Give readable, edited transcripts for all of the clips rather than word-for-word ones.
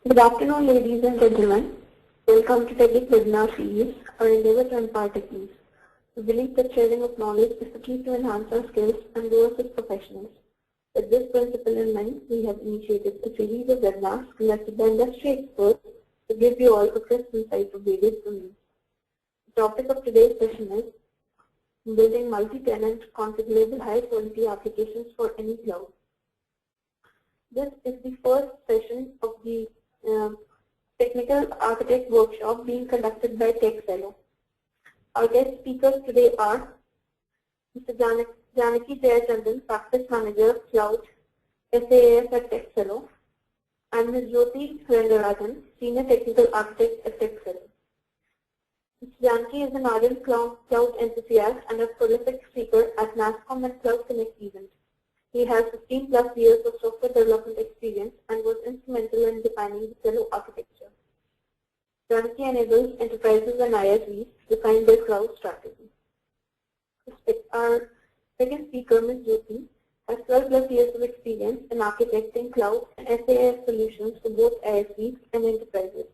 Good afternoon, ladies and gentlemen. Welcome to Technic Webinar Series, our endeavor to impart techniques. We believe that sharing of knowledge is the key to enhance our skills and grow us as professionals. With this principle in mind, we have initiated a series of webinars conducted by industry experts to give you all a crisp insight of various domains. The topic of today's session is building multi-tenant configurable high-quality applications for any cloud. This is the first session of the Technical Architect Workshop being conducted by Techcello. Our guest speakers today are Mr. Janaki Jayachandran, Practice Manager of Cloud SaaS at Techcello, and Ms. Jyoti Rangarajan, Senior Technical Architect at Techcello. Mr. Janaki is an ardent cloud enthusiast and a prolific speaker at NASSCOM and Cloud Connect event. He has 15+ years of software development experience and was instrumental in defining the Cello architecture. Janaki enables enterprises and ISVs to define their cloud strategy. Our second speaker, Ms. Jyoti, has 12+ years of experience in architecting cloud and SaaS solutions for both ISVs and enterprises.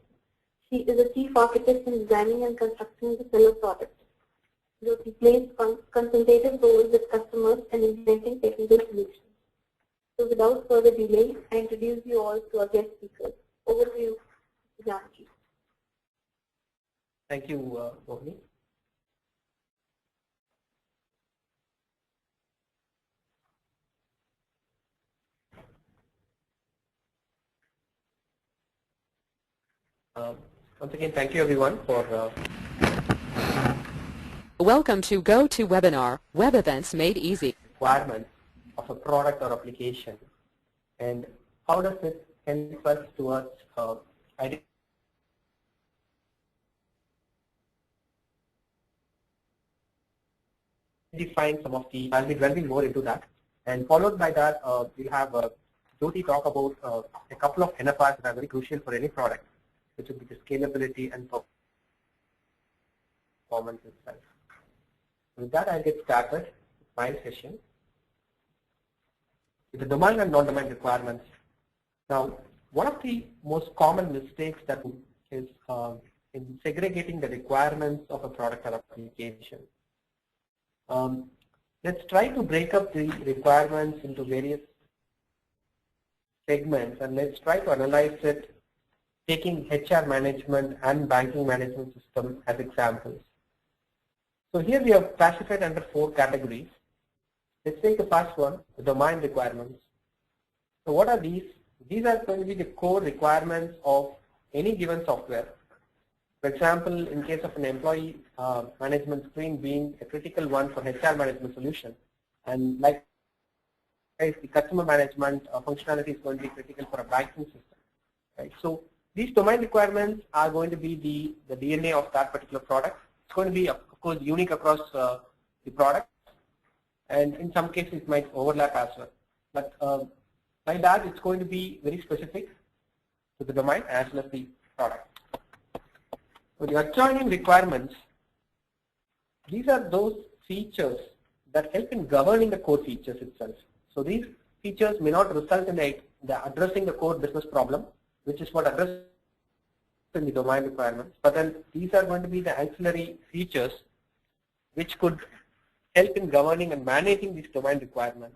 She is a chief architect in designing and constructing the Cello product. Jyoti plays consultative roles with customers and implementing technical solutions. So without further delay, I introduce you all to our guest speakers. Over to you, Janaki. Thank you, Mohini. Once again, thank you everyone for Welcome to GoToWebinar, web events made easy. Requirements of a product or application, and how does it help us towards identifying some of the. I'll be delving more into that, and followed by that, we'll have Jyoti talk about a couple of NFRs that are very crucial for any product, which would be the scalability and performance itself. With that, I'll get started with my session with the domain and non-domain requirements. Now, one of the most common mistakes that is in segregating the requirements of a product or application. Let's try to break up the requirements into various segments, and let's try to analyze it taking HR management and banking management system as examples. So here we have classified under 4 categories. Let's take the first one, the domain requirements. So what are these? These are going to be the core requirements of any given software. For example, in case of an employee management screen being a critical one for HR management solution, and like the customer management functionality is going to be critical for a banking system. Right? So these domain requirements are going to be the DNA of that particular product. It's going to be, of course, unique across the product, and in some cases it might overlap as well. But by that, it's going to be very specific to the domain as well as the product. So the adjoining requirements, these are those features that help in governing the core features itself. So these features may not result in addressing the core business problem, which is what addressed in the domain requirements, but then these are going to be the ancillary features which could help in governing and managing these domain requirements.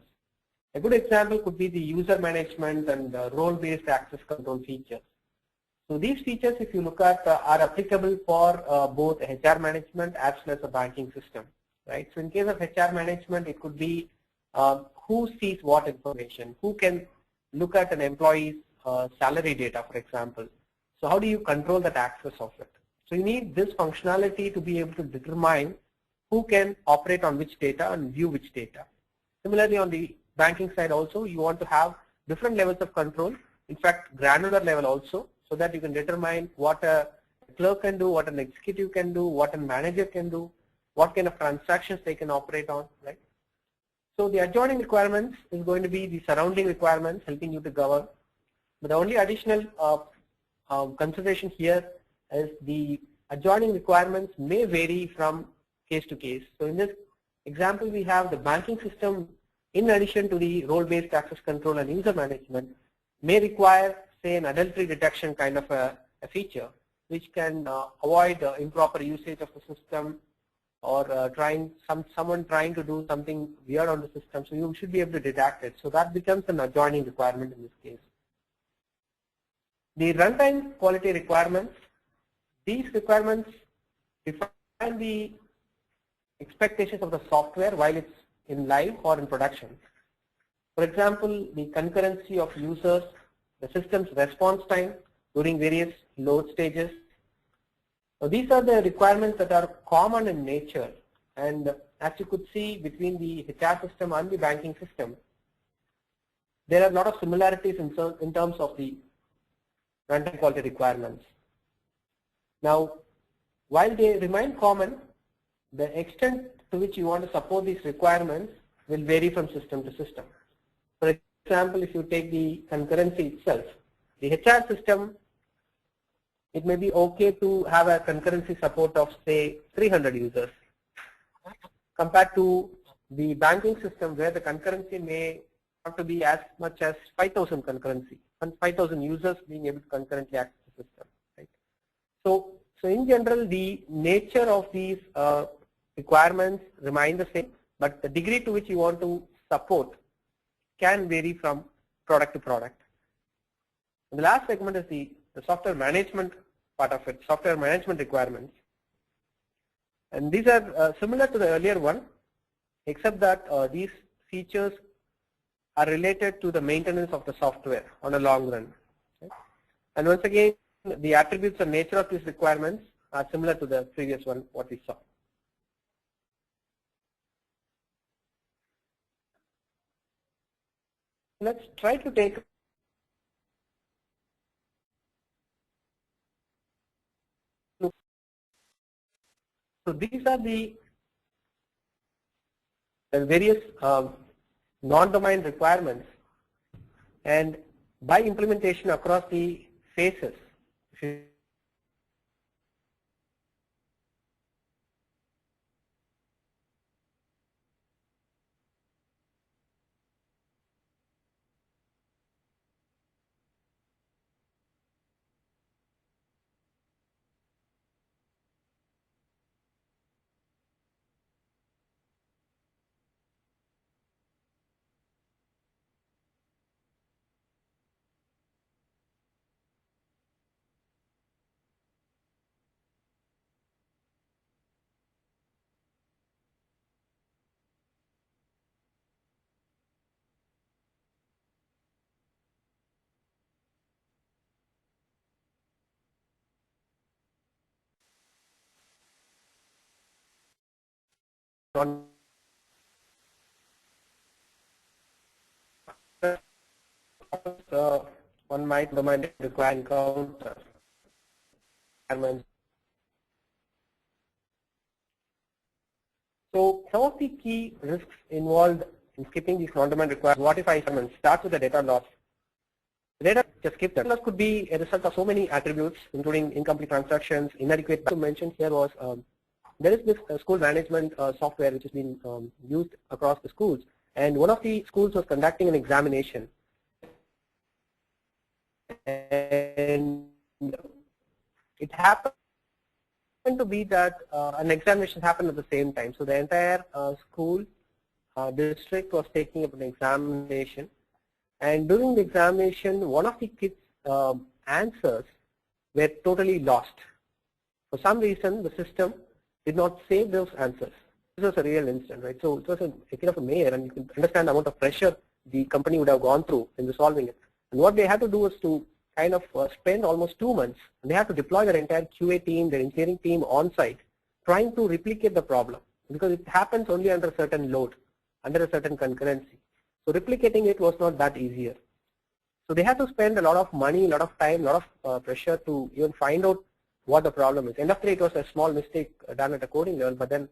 A good example could be the user management and role-based access control features. So these features, if you look at, are applicable for both HR management as well as a banking system. Right? So in case of HR management, it could be who sees what information, who can look at an employee's salary data, for example. So how do you control that access of it? So you need this functionality to be able to determine who can operate on which data and view which data. Similarly, on the banking side also, you want to have different levels of control, in fact, granular level also, so that you can determine what a clerk can do, what an executive can do, what a manager can do, what kind of transactions they can operate on, right? So the adjoining requirements is going to be the surrounding requirements helping you to govern. But the only additional consideration here is the adjoining requirements may vary from case to case. So in this example, we have the banking system, in addition to the role-based access control and user management, may require say an adultery detection kind of a feature, which can avoid improper usage of the system, or someone trying to do something weird on the system. So you should be able to detect it. So that becomes an adjoining requirement in this case. The runtime quality requirements. These requirements define the expectations of the software while it's in live or in production. For example, the concurrency of users, the system's response time during various load stages. So these are the requirements that are common in nature, and as you could see between the HR system and the banking system, there are a lot of similarities in terms of the runtime quality requirements. Now, while they remain common, the extent to which you want to support these requirements will vary from system to system. For example, if you take the concurrency itself, the HR system, it may be okay to have a concurrency support of say 300 users compared to the banking system where the concurrency may have to be as much as 5,000 concurrency and 5,000 users being able to concurrently access the system. Right? So in general, the nature of these requirements remain the same, but the degree to which you want to support can vary from product to product. And the last segment is the software management part of it, software management requirements. And these are similar to the earlier one, except that these features are related to the maintenance of the software on a long run. Okay? And once again, the attributes and nature of these requirements are similar to the previous one, what we saw. Let's try to take so these are the various non-domain requirements, and by implementation across the phases. On one might domain require encounter requirements. So some of the key risks involved in skipping these non-domain requirements. What if I start with the data loss? The data just skip that. Loss could be a result of so many attributes, including incomplete transactions, inadequate. To mention here was there is this school management software which has been used across the schools, and one of the schools was conducting an examination, and it happened to be that an examination happened at the same time. So the entire school district was taking up an examination, and during the examination, one of the kids' answers were totally lost. For some reason, the system did not save those answers. This was a real incident, right? So it was a kind of a mayor, and you can understand the amount of pressure the company would have gone through in resolving it. And what they had to do was to kind of spend almost 2 months, and they had to deploy their entire QA team, their engineering team on site, trying to replicate the problem, because it happens only under a certain load, under a certain concurrency. So replicating it was not that easier. So they had to spend a lot of money, a lot of time, a lot of pressure to even find out what the problem is. End of the day, it was a small mistake done at a coding level, but then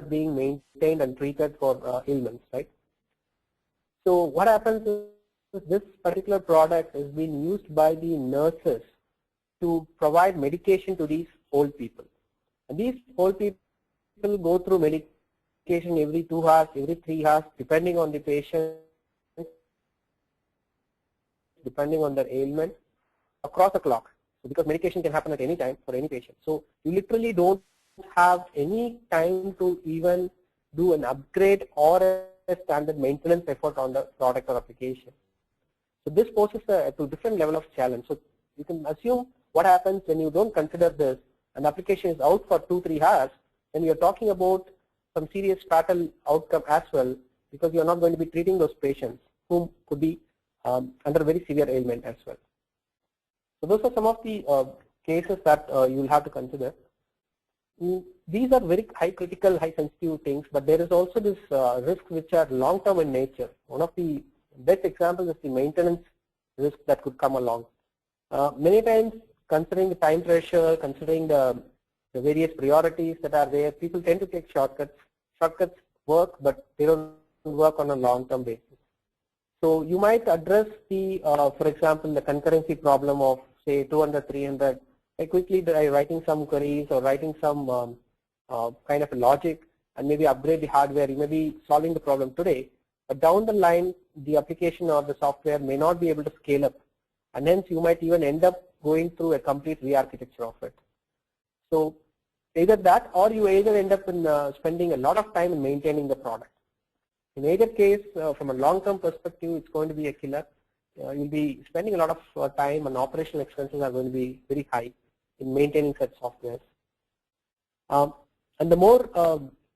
being maintained and treated for ailments, right? So what happens is this particular product is being used by the nurses to provide medication to these old people. And these old people go through medication every 2 hours, every 3 hours, depending on the patient, depending on their ailment, across the clock. So because medication can happen at any time for any patient. So you literally don't have any time to even do an upgrade or a standard maintenance effort on the product or application. So this poses a different level of challenge. So you can assume what happens when you don't consider this, an application is out for 2-3 hours, then you're talking about some serious fatal outcome as well, because you're not going to be treating those patients who could be under very severe ailment as well. So those are some of the cases that you will have to consider. These are very high critical, high sensitive things, but there is also this risks which are long term in nature. One of the best examples is the maintenance risk that could come along. Many times, considering the time pressure, considering the various priorities that are there, people tend to take shortcuts. Shortcuts work, but they don't work on a long term basis. So you might address the, for example, the concurrency problem of say 200, 300, quickly by writing some queries or writing some kind of a logic and maybe upgrade the hardware. You may be solving the problem today, but down the line, the application or the software may not be able to scale up, and hence you might even end up going through a complete re-architecture of it. So either that, or you either end up in spending a lot of time in maintaining the product. In either case, from a long-term perspective, it's going to be a killer. You'll be spending a lot of time, and operational expenses are going to be very high in maintaining such software. And the more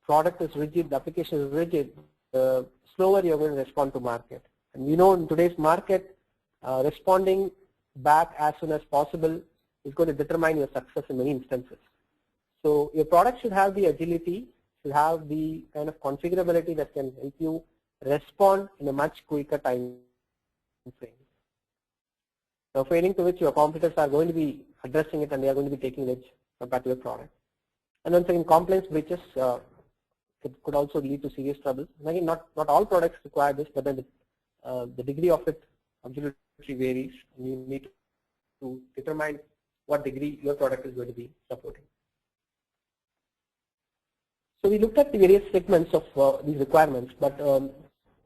product is rigid, the application is rigid, the slower you're going to respond to market. And we know in today's market, responding back as soon as possible is going to determine your success in many instances. So your product should have the agility, should have the kind of configurability that can help you respond in a much quicker time frame. Now, failing to which your competitors are going to be addressing it and they are going to be taking edge compared to your product. And then second, compliance breaches it could also lead to serious troubles. And again, not all products require this, but then the degree of it absolutely varies, and you need to determine what degree your product is going to be supporting. So we looked at the various segments of these requirements, but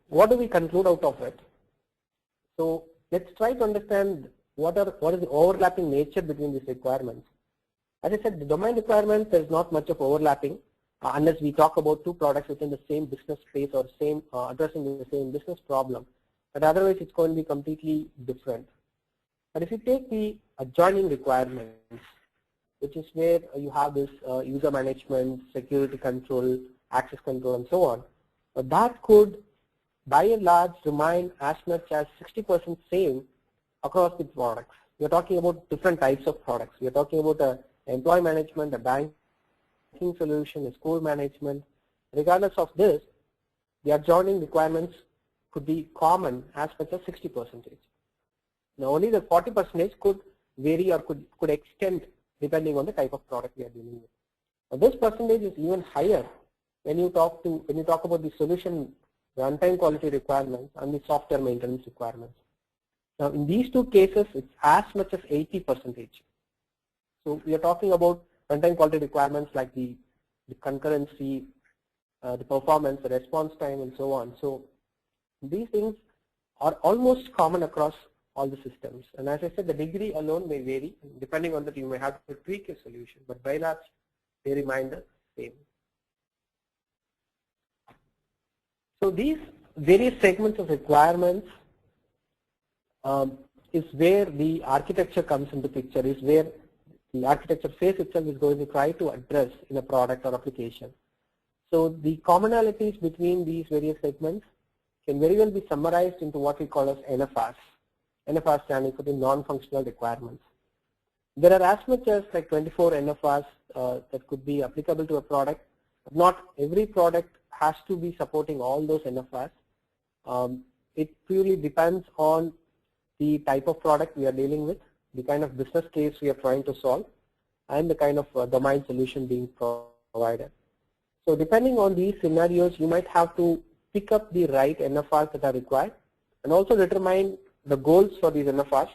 what do we conclude out of it? So let's try to understand what is the overlapping nature between these requirements. As I said, the domain requirements, there is not much of overlapping unless we talk about two products within the same business space or same addressing the same business problem. But otherwise, it's going to be completely different. But if you take the adjoining requirements, which is where you have this user management, security control, access control, and so on, but that could, by and large, remain as much as 60% same across the products. We are talking about different types of products. We are talking about a employee management, a banking solution, a school management. Regardless of this, the adjoining requirements could be common as much as 60%. Now, only the 40% could vary or could extend depending on the type of product we are dealing with. Now, this percentage is even higher when you talk about the solution runtime quality requirements and the software maintenance requirements. Now, in these two cases, it's as much as 80%. So we are talking about runtime quality requirements like the concurrency, the performance, the response time, and so on. So these things are almost common across all the systems. And as I said, the degree alone may vary. Depending on that, you may have to tweak a solution, but by and large, they remain the same. So these various segments of requirements is where the architecture comes into picture, is where the architecture phase itself is going to try to address in a product or application. So the commonalities between these various segments can very well be summarized into what we call as NFRs. NFRs standing for the non-functional requirements. There are as much as like 24 NFRs that could be applicable to a product. But not every product has to be supporting all those NFRs. It purely depends on the type of product we are dealing with, the kind of business case we are trying to solve, and the kind of domain solution being provided. So depending on these scenarios, you might have to pick up the right NFRs that are required and also determine the goals for these NFRs.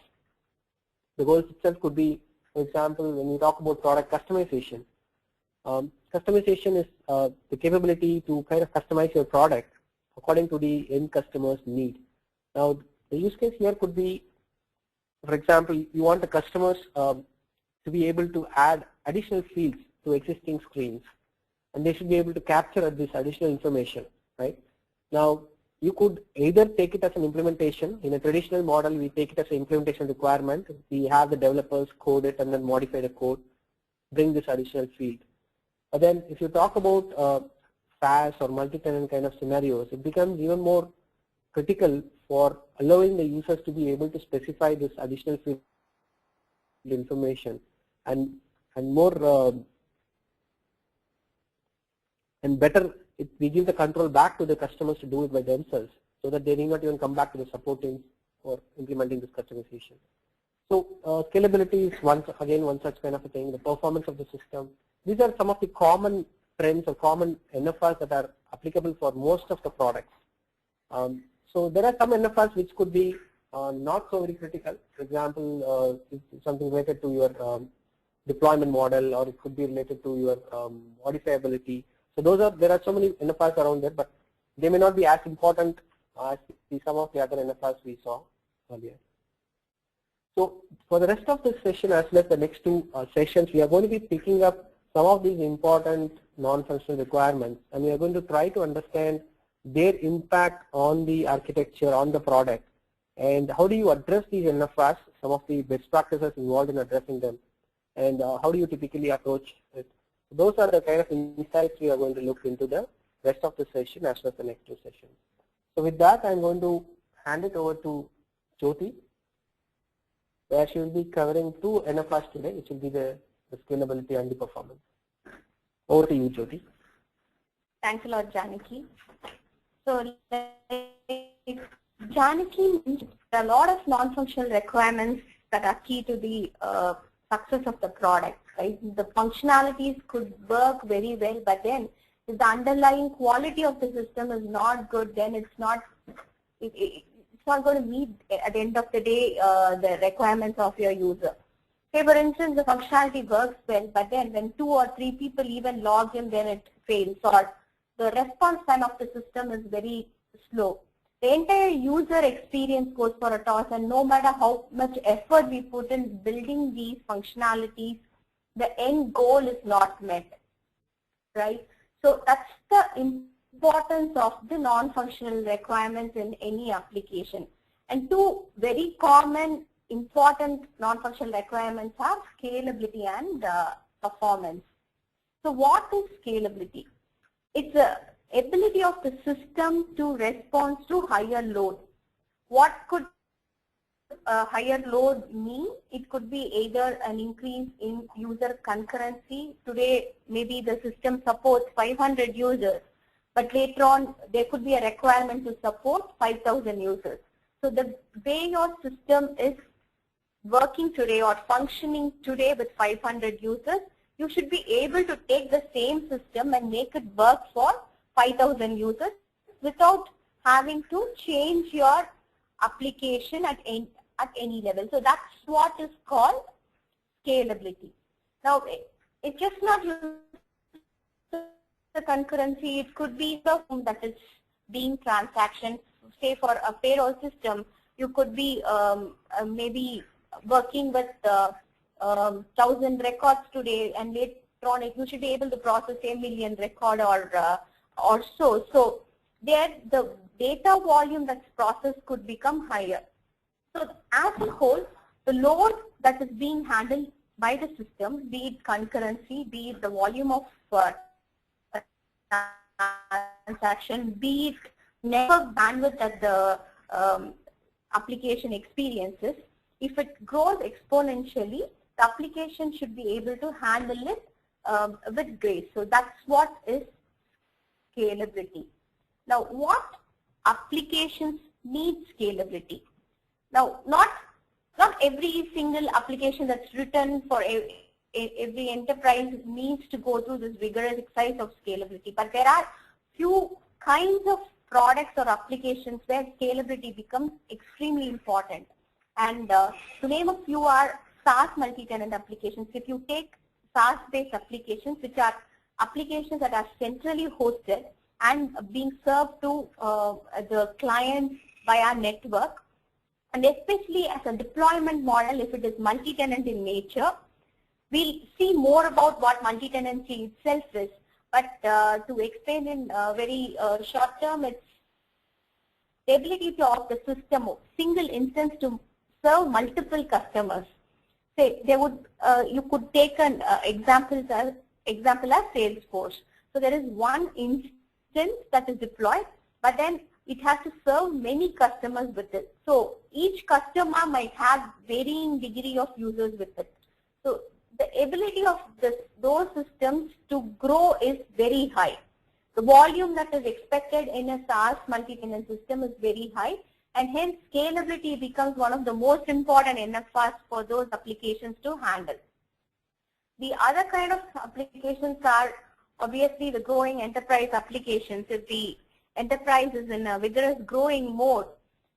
The goals itself could be, for example, when you talk about product customization. Customization is the capability to kind of customize your product according to the end customer's need. Now, the use case here could be, for example, you want the customers to be able to add additional fields to existing screens, and they should be able to capture this additional information, right? Now, you could either take it as an implementation. In a traditional model, we take it as an implementation requirement. We have the developers code it and then modify the code, bring this additional field. But then if you talk about SaaS or multi-tenant kind of scenarios, it becomes even more critical for allowing the users to be able to specify this additional field information and more and better. We give the control back to the customers to do it by themselves, so that they need not even come back to the support teams for implementing this customization. So scalability is one such kind of a thing. The performance of the system. These are some of the common trends or common NFRs that are applicable for most of the products. So there are some NFRs which could be not so very critical. For example, something related to your deployment model, or it could be related to your modifiability. So there are so many NFRs around there, but they may not be as important as some of the other NFRs we saw earlier. So for the rest of this session, as well as the next two sessions, we are going to be picking up some of these important non-functional requirements, and we are going to try to understand their impact on the architecture, on the product, and how do you address these NFRs, some of the best practices involved in addressing them, and how do you typically approach it. Those are the kind of insights we are going to look into the rest of the session as well as the next two sessions. So with that, I'm going to hand it over to Jyoti, where she will be covering two NFRs today, which will be the scalability and the performance. Over to you, Jyoti. Thanks a lot, Janaki. So Janaki mentioned there are a lot of non-functional requirements that are key to the success of the product. Right? The functionalities could work very well, but then if the underlying quality of the system is not good, then it's not going to meet at the end of the day the requirements of your user. Say for instance, the functionality works well, but then when 2 or 3 people even log in, then it fails, or the response time of the system is very slow. The entire user experience goes for a toss, and no matter how much effort we put in building these functionalities, the end goal is not met, right? So that's the importance of the non-functional requirements in any application. And two very common important non-functional requirements are scalability and performance. So what is scalability? It's the ability of the system to respond to higher load. What could a higher load mean? It could be either an increase in user concurrency. Today, maybe the system supports 500 users, but later on, there could be a requirement to support 5,000 users. So the way your system is working today or functioning today with 500 users, you should be able to take the same system and make it work for 5,000 users without having to change your application at any level. So that's what is called scalability. Now, it's just not the concurrency. It could be the form that is being transactions. Say for a payroll system, you could be maybe working with 1,000 records today, and later on you should be able to process a million record or so. So there the data volume that's processed could become higher. So as a whole, the load that is being handled by the system, be it concurrency, be it the volume of transaction, be it network bandwidth that the application experiences, if it grows exponentially, the application should be able to handle it with grace. So that's what is scalability. Now, what applications need scalability? Now, not every single application that's written for every enterprise needs to go through this vigorous exercise of scalability. But there are few kinds of products or applications where scalability becomes extremely important. And to name a few are SaaS multi-tenant applications. If you take SaaS-based applications, which are applications that are centrally hosted and being served to the clients via network, and especially as a deployment model, if it is multi-tenant in nature, we'll see more about what multi-tenancy itself is. But to explain in very short term, it's the ability of the system of single instance to serve multiple customers. Say they would, you could take an example as Salesforce. So there is one instance that is deployed, but then it has to serve many customers with it. So each customer might have varying degree of users with it. So the ability of those systems to grow is very high. The volume that is expected in a SaaS multi-tenant system is very high, and hence scalability becomes one of the most important NFRs for those applications to handle. The other kind of applications are obviously the growing enterprise applications. If the enterprise is in a vigorous growing mode,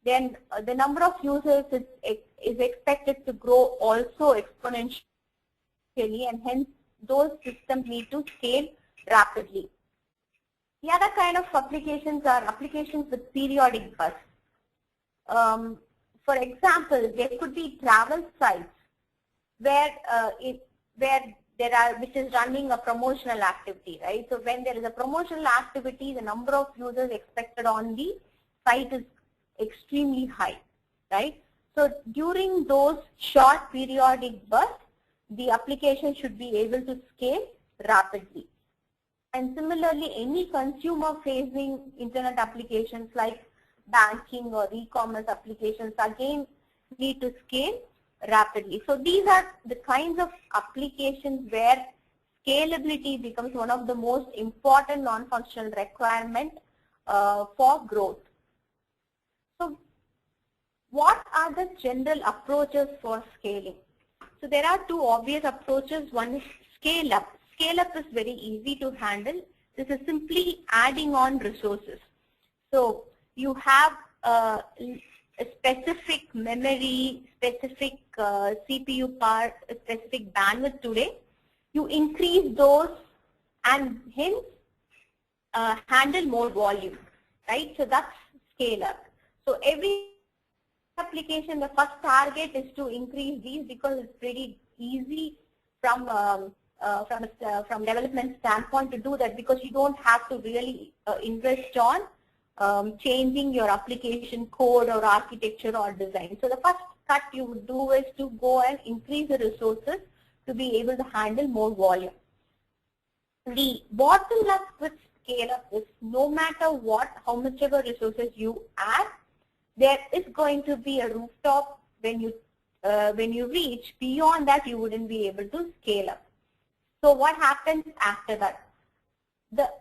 then the number of users is expected to grow also exponentially, and hence those systems need to scale rapidly. The other kind of applications are applications with periodic bursts. For example, there could be travel sites where which is running a promotional activity, right? So when there is a promotional activity, the number of users expected on the site is extremely high, right? So during those short periodic bursts, the application should be able to scale rapidly. And similarly, any consumer-facing internet applications like banking or e-commerce applications again need to scale rapidly. So these are the kinds of applications where scalability becomes one of the most important non-functional requirements for growth. So what are the general approaches for scaling? So there are two obvious approaches. One is scale up. Scale up is very easy to handle. This is simply adding on resources. So you have a specific memory, specific CPU power, specific bandwidth today. You increase those and hence handle more volume, right? So that's scale up. So every application, the first target is to increase these because it's pretty easy from development standpoint to do that, because you don't have to really invest on changing your application code or architecture or design. So the first cut you would do is to go and increase the resources to be able to handle more volume. The bottleneck with scale up is no matter what, how much ever resources you add, there is going to be a rooftop when you reach. Beyond that, you wouldn't be able to scale up. So what happens after that? That's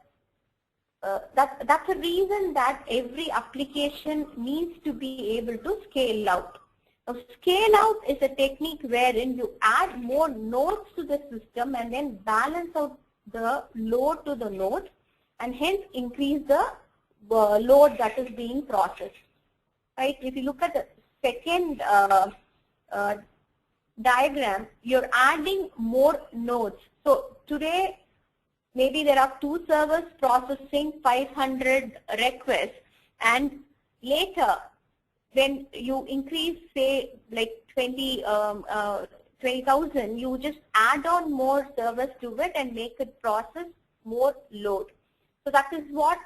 a reason that every application needs to be able to scale out. Now, scale out is a technique wherein you add more nodes to the system and then balance out the load to the node, and hence increase the load that is being processed. Right? If you look at the second diagram, you're adding more nodes. So today, maybe there are 2 servers processing 500 requests, and later when you increase, say, like 20,000, you just add on more servers to it and make it process more load. So that is what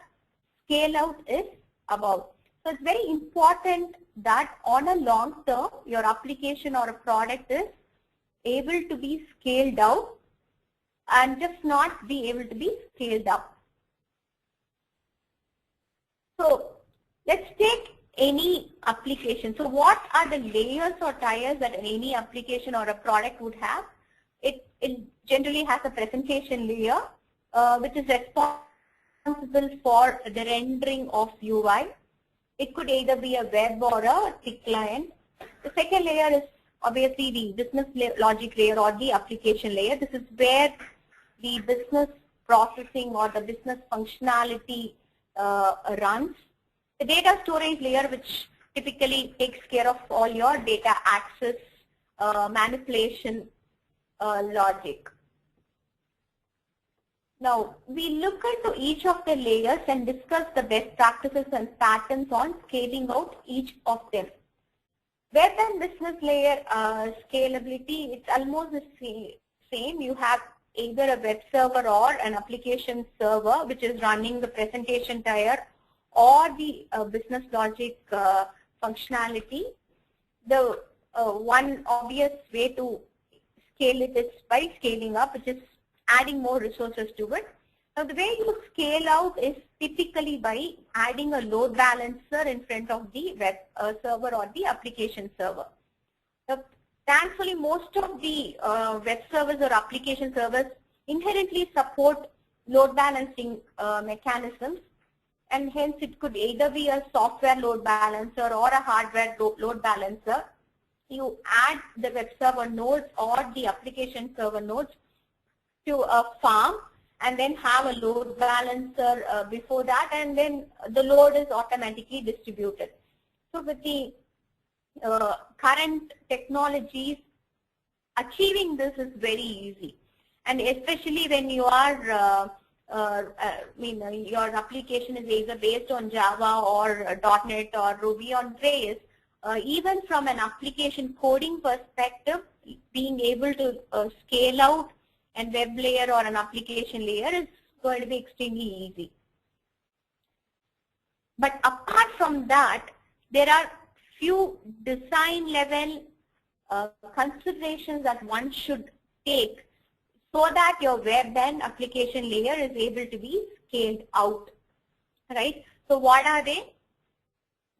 scale out is about. So it's very important that on a long term, your application or a product is able to be scaled out and just not be able to be scaled up. So let's take any application. So what are the layers or tiers that any application or a product would have? It generally has a presentation layer, which is responsible for the rendering of UI. It could either be a web or a TIC client. The second layer is obviously the business logic layer or the application layer. This is where the business processing or the business functionality runs. The data storage layer, which typically takes care of all your data access, manipulation logic. Now, we look into each of the layers and discuss the best practices and patterns on scaling out each of them. Web and business layer scalability, it's almost the same. You have either a web server or an application server which is running the presentation tier or the business logic functionality. The one obvious way to scale it is by scaling up, which is adding more resources to it. Now, the way you scale out is typically by adding a load balancer in front of the web server or the application server. Now, thankfully, most of the web servers or application servers inherently support load balancing mechanisms, and hence it could either be a software load balancer or a hardware load balancer. You add the web server nodes or the application server nodes to a farm and then have a load balancer before that, and then the load is automatically distributed. So with the current technologies, achieving this is very easy, and especially when you are your application is either based on Java or .NET or Ruby on Rails. Even from an application coding perspective, being able to scale out and web layer or an application layer is going to be extremely easy. But apart from that, there are few design level considerations that one should take so that your web and application layer is able to be scaled out, right? So what are they?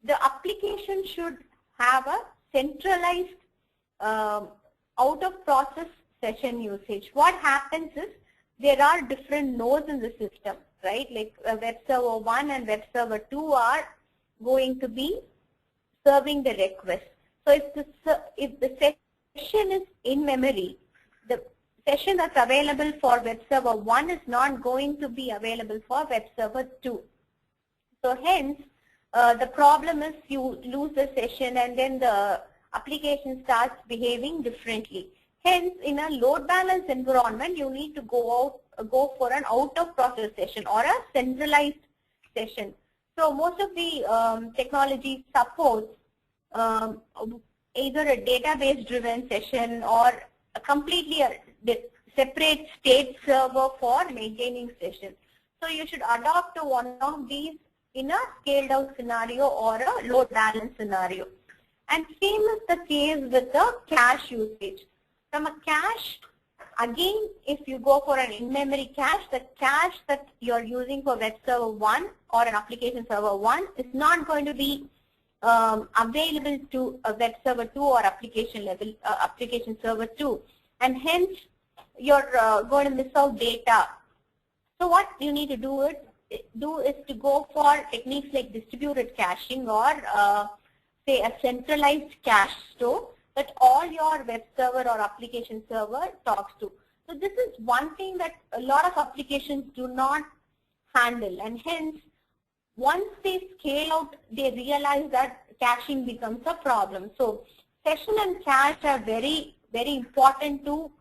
The application should have a centralized out-of-process session usage. What happens is there are different nodes in the system, right? Like web server 1 and web server 2 are going to be serving the request. So if the session is in memory, the session that's available for web server 1 is not going to be available for web server 2. So hence, the problem is you lose the session and then the application starts behaving differently. Hence, in a load balance environment, you need to go for an out-of-process session or a centralized session. So most of the technology supports either a database-driven session or a completely separate state server for maintaining sessions. So you should adopt to one of these in a scaled-out scenario or a load balance scenario. And same is the case with the cache usage. From a cache, again, if you go for an in-memory cache, the cache that you're using for web server 1 or an application server 1 is not going to be available to a web server 2 or application server 2, and hence you're going to miss out data. So what you need to do is to go for techniques like distributed caching or say a centralized cache store that all your web server or application server talks to. So this is one thing that a lot of applications do not handle, and hence once they scale out, they realize that caching becomes a problem. So session and cache are very, very important to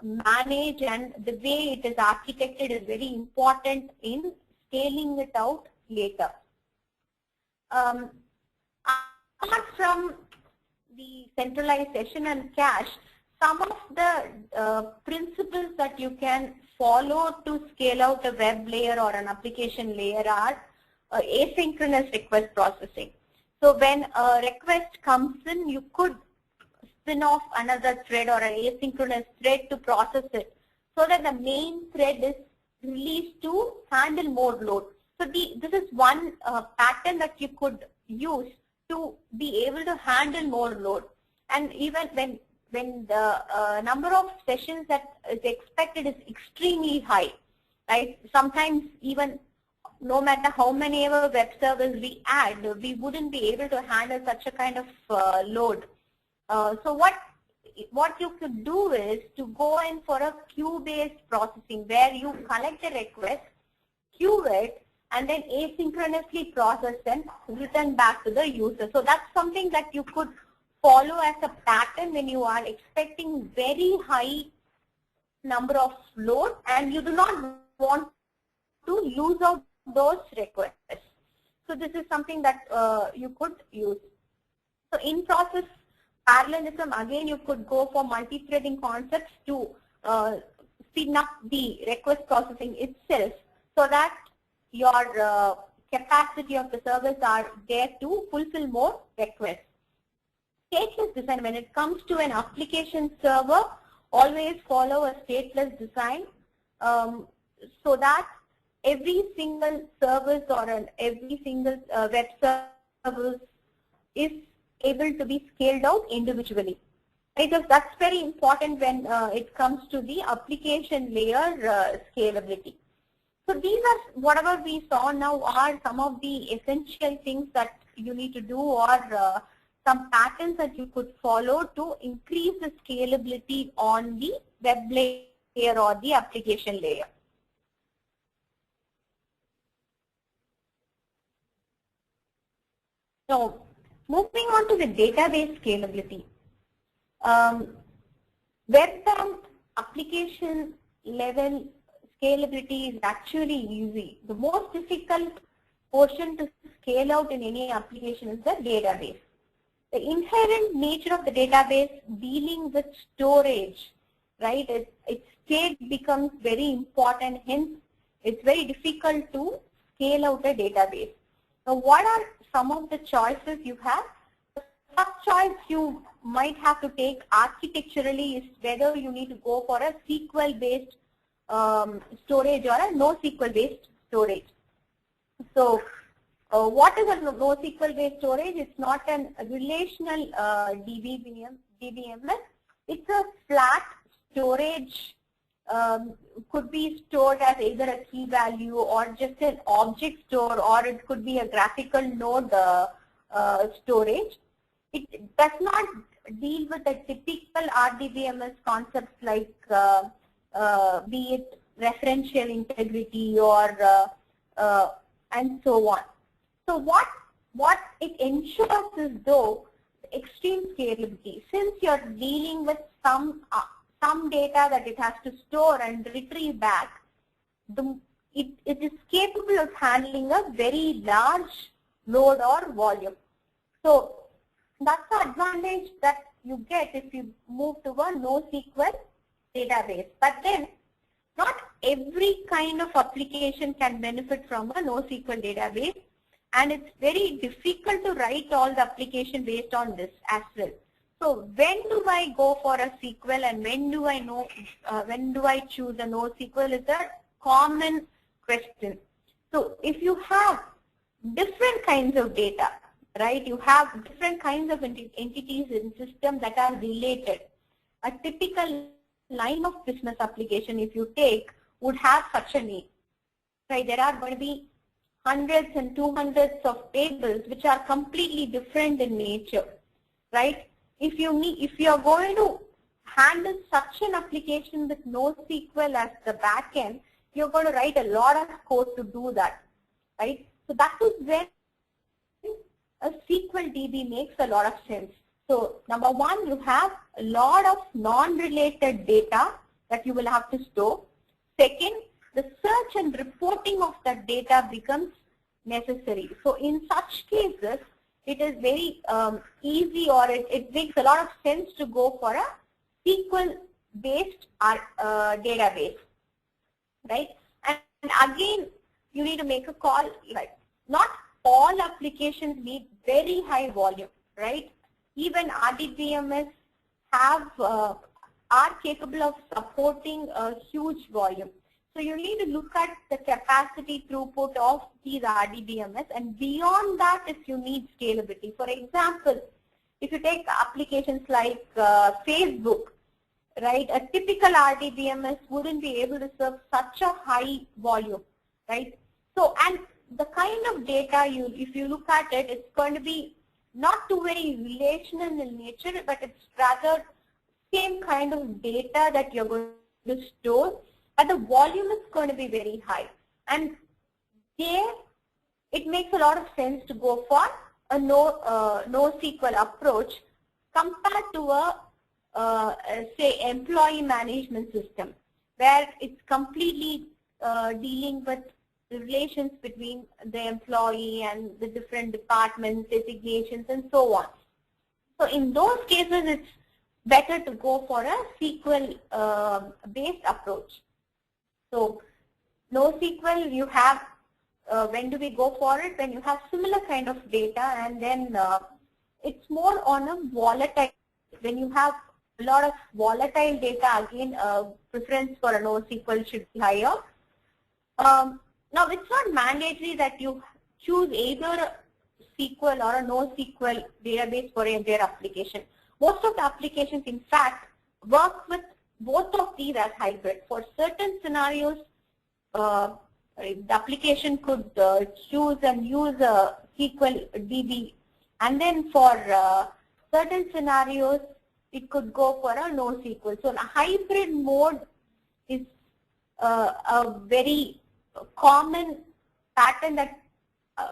manage, and the way it is architected is very important in scaling it out later. Apart from the centralized session and cache, some of the principles that you can follow to scale out a web layer or an application layer are asynchronous request processing. So when a request comes in, you could spin off another thread or an asynchronous thread to process it so that the main thread is released to handle more load. So this is one pattern that you could use to be able to handle more load. And even when the number of sessions that is expected is extremely high, right? Sometimes even no matter how many ever web servers we add, we wouldn't be able to handle such a kind of load. So what you could do is to go in for a queue-based processing where you collect a request, queue it, and then asynchronously process and return back to the user. So that's something that you could follow as a pattern when you are expecting very high number of load and you do not want to lose out those requests. So this is something that you could use. So in process parallelism, again you could go for multi-threading concepts to speed up the request processing itself so that your capacity of the servers are there to fulfill more requests. Stateless design, when it comes to an application server, always follow a stateless design so that every single service or every single web service is able to be scaled out individually. Because that's very important when it comes to the application layer scalability. So these are, whatever we saw now are some of the essential things that you need to do or some patterns that you could follow to increase the scalability on the web layer or the application layer. So moving on to the database scalability. Web and application level scalability is actually easy. The most difficult portion to scale out in any application is the database. The inherent nature of the database dealing with storage, right? Its state becomes very important, hence it's very difficult to scale out a database. Now what are some of the choices you have? The first choice you might have to take architecturally is whether you need to go for a SQL based storage or a NoSQL based storage. So what is a NoSQL based storage? It's not a relational DBMS. It's a flat storage, could be stored as either a key value or just an object store, or it could be a graphical node storage. It does not deal with the typical RDBMS concepts like be it referential integrity or and so on. So what it ensures is though extreme scalability. Since you're dealing with some data that it has to store and retrieve back, it is capable of handling a very large load or volume. So that's the advantage that you get if you move to a NoSQL database. But then not every kind of application can benefit from a NoSQL database, and it's very difficult to write all the application based on this as well. So when do I go for a SQL and when do I choose a NoSQL is a common question. So if you have different kinds of data, right, you have different kinds of entities in system that are related. A typical line of business application, if you take, would have such a need, right? There are going to be hundreds and 200s of tables which are completely different in nature, right? If you are going to handle such an application with NoSQL as the backend, you're going to write a lot of code to do that, right? So that is when a SQL DB makes a lot of sense. So number one, you have a lot of non-related data that you will have to store. Second, the search and reporting of that data becomes necessary. So in such cases, it is very easy, or it makes a lot of sense to go for a SQL-based database, right? And again, you need to make a call, like not all applications need very high volume, right? Even RDBMS are capable of supporting a huge volume. So you need to look at the capacity throughput of these RDBMS, and beyond that, if you need scalability. For example, if you take applications like Facebook, right, a typical RDBMS wouldn't be able to serve such a high volume, right? So, and the kind of data if you look at it, it's going to be not too very relational in nature, but it's rather same kind of data that you're going to store, but the volume is going to be very high. And there, it makes a lot of sense to go for a NoSQL approach compared to a say employee management system, where it's completely dealing with the relations between the employee and the different departments, designations, and so on. So in those cases, it's better to go for a SQL based approach. So NoSQL, you have, when do we go for it? When you have similar kind of data, and then it's more on a volatile. When you have a lot of volatile data, again, preference for a NoSQL should be higher. Now, it's not mandatory that you choose either a SQL or a NoSQL database for their application. Most of the applications, in fact, work with both of these as hybrid. For certain scenarios, the application could choose and use a SQL DB, and then for certain scenarios, it could go for a NoSQL. So, a hybrid mode is a very common pattern that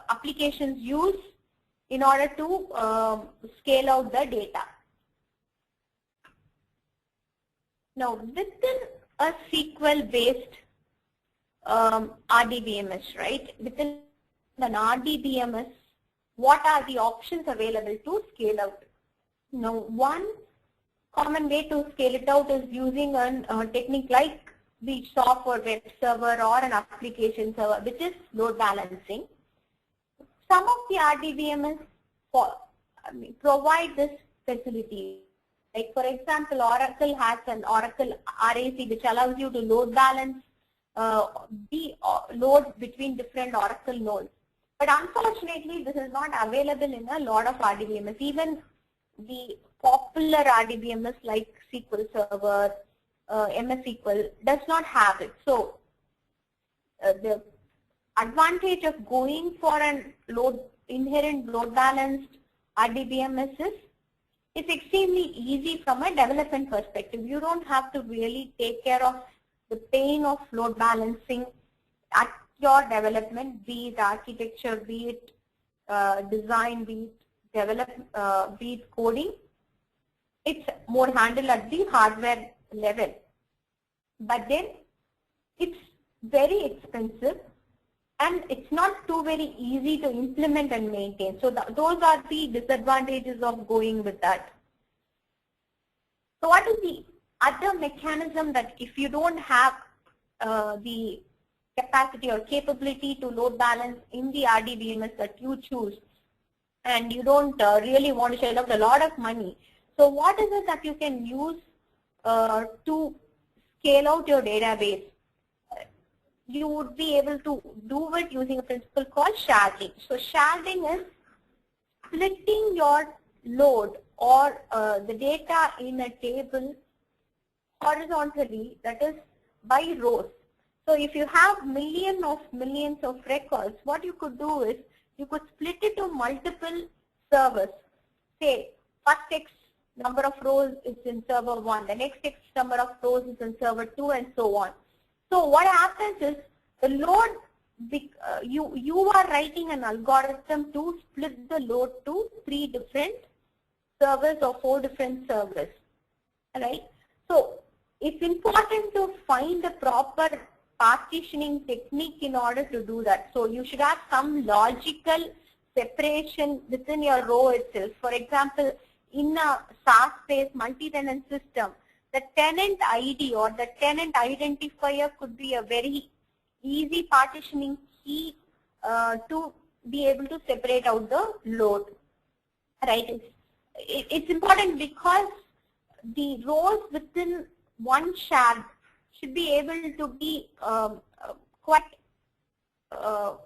applications use in order to scale out the data. Now, within a SQL-based RDBMS, right? Within an RDBMS, what are the options available to scale out? Now, one common way to scale it out is using a technique like the software web server or an application server, which is load balancing. Some of the RDBMS provide this facility. Like, for example, Oracle has an Oracle RAC, which allows you to load balance the load between different Oracle nodes. But unfortunately, this is not available in a lot of RDBMS. Even the popular RDBMS like SQL Server, MS SQL does not have it. So the advantage of going for an inherent load balanced RDBMS is it's extremely easy from a development perspective. You don't have to really take care of the pain of load balancing at your development, be it architecture, be it design, be it be it coding. It's more handled at the hardware level. But then it's very expensive and it's not too very easy to implement and maintain. So those are the disadvantages of going with that. So what is the other mechanism that if you don't have the capacity or capability to load balance in the RDBMS that you choose, and you don't really want to shell out a lot of money, so what is it that you can use to scale out your database? You would be able to do it using a principle called sharding. So sharding is splitting your load or the data in a table horizontally, that is by rows. So if you have millions of records, what you could do is you could split it to multiple servers. Say first X number of rows is in server 1, the next X number of rows is in server 2, and so on. So what happens is the load, you are writing an algorithm to split the load to 3 different servers or 4 different servers, right? So it's important to find the proper partitioning technique in order to do that. So you should have some logical separation within your row itself. For example, in a SaaS-based multi-tenant system, the tenant ID or the tenant identifier could be a very easy partitioning key to be able to separate out the load, right? It's important because the rows within one shard should be able to be quite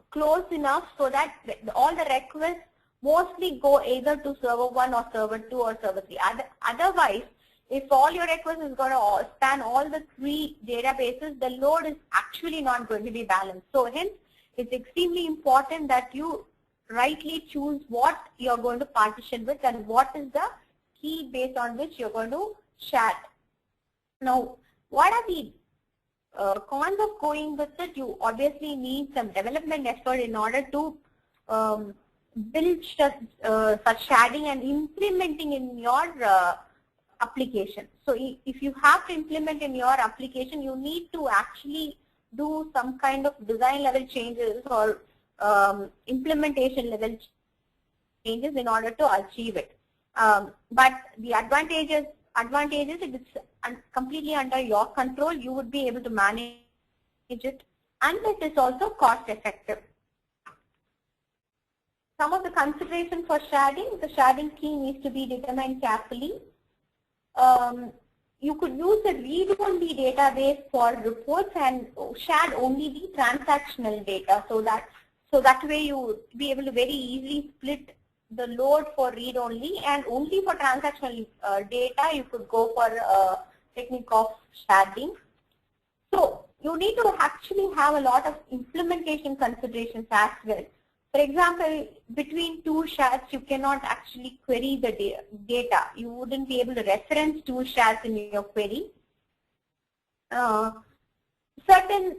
close enough so that all the requests mostly go either to server 1 or server 2 or server 3. Otherwise, if all your requests is going to span all the 3 databases, the load is actually not going to be balanced. So hence, it's extremely important that you rightly choose what you're going to partition with and what is the key based on which you're going to share. Now, what are the cons of going with it? You obviously need some development effort in order to build such sharding and implementing in your application. So if you have to implement in your application, you need to actually do some kind of design level changes or implementation level changes in order to achieve it. But the advantages it is completely under your control. You would be able to manage it, and it is also cost effective. Some of the considerations for sharding: the sharding key needs to be determined carefully. You could use a read-only database for reports and shard only the transactional data, so that way you would be able to very easily split the load for read-only, and only for transactional data you could go for a technique of sharding. So you need to actually have a lot of implementation considerations as well. For example, between two shards, you cannot actually query the data. You wouldn't be able to reference two shards in your query. Certain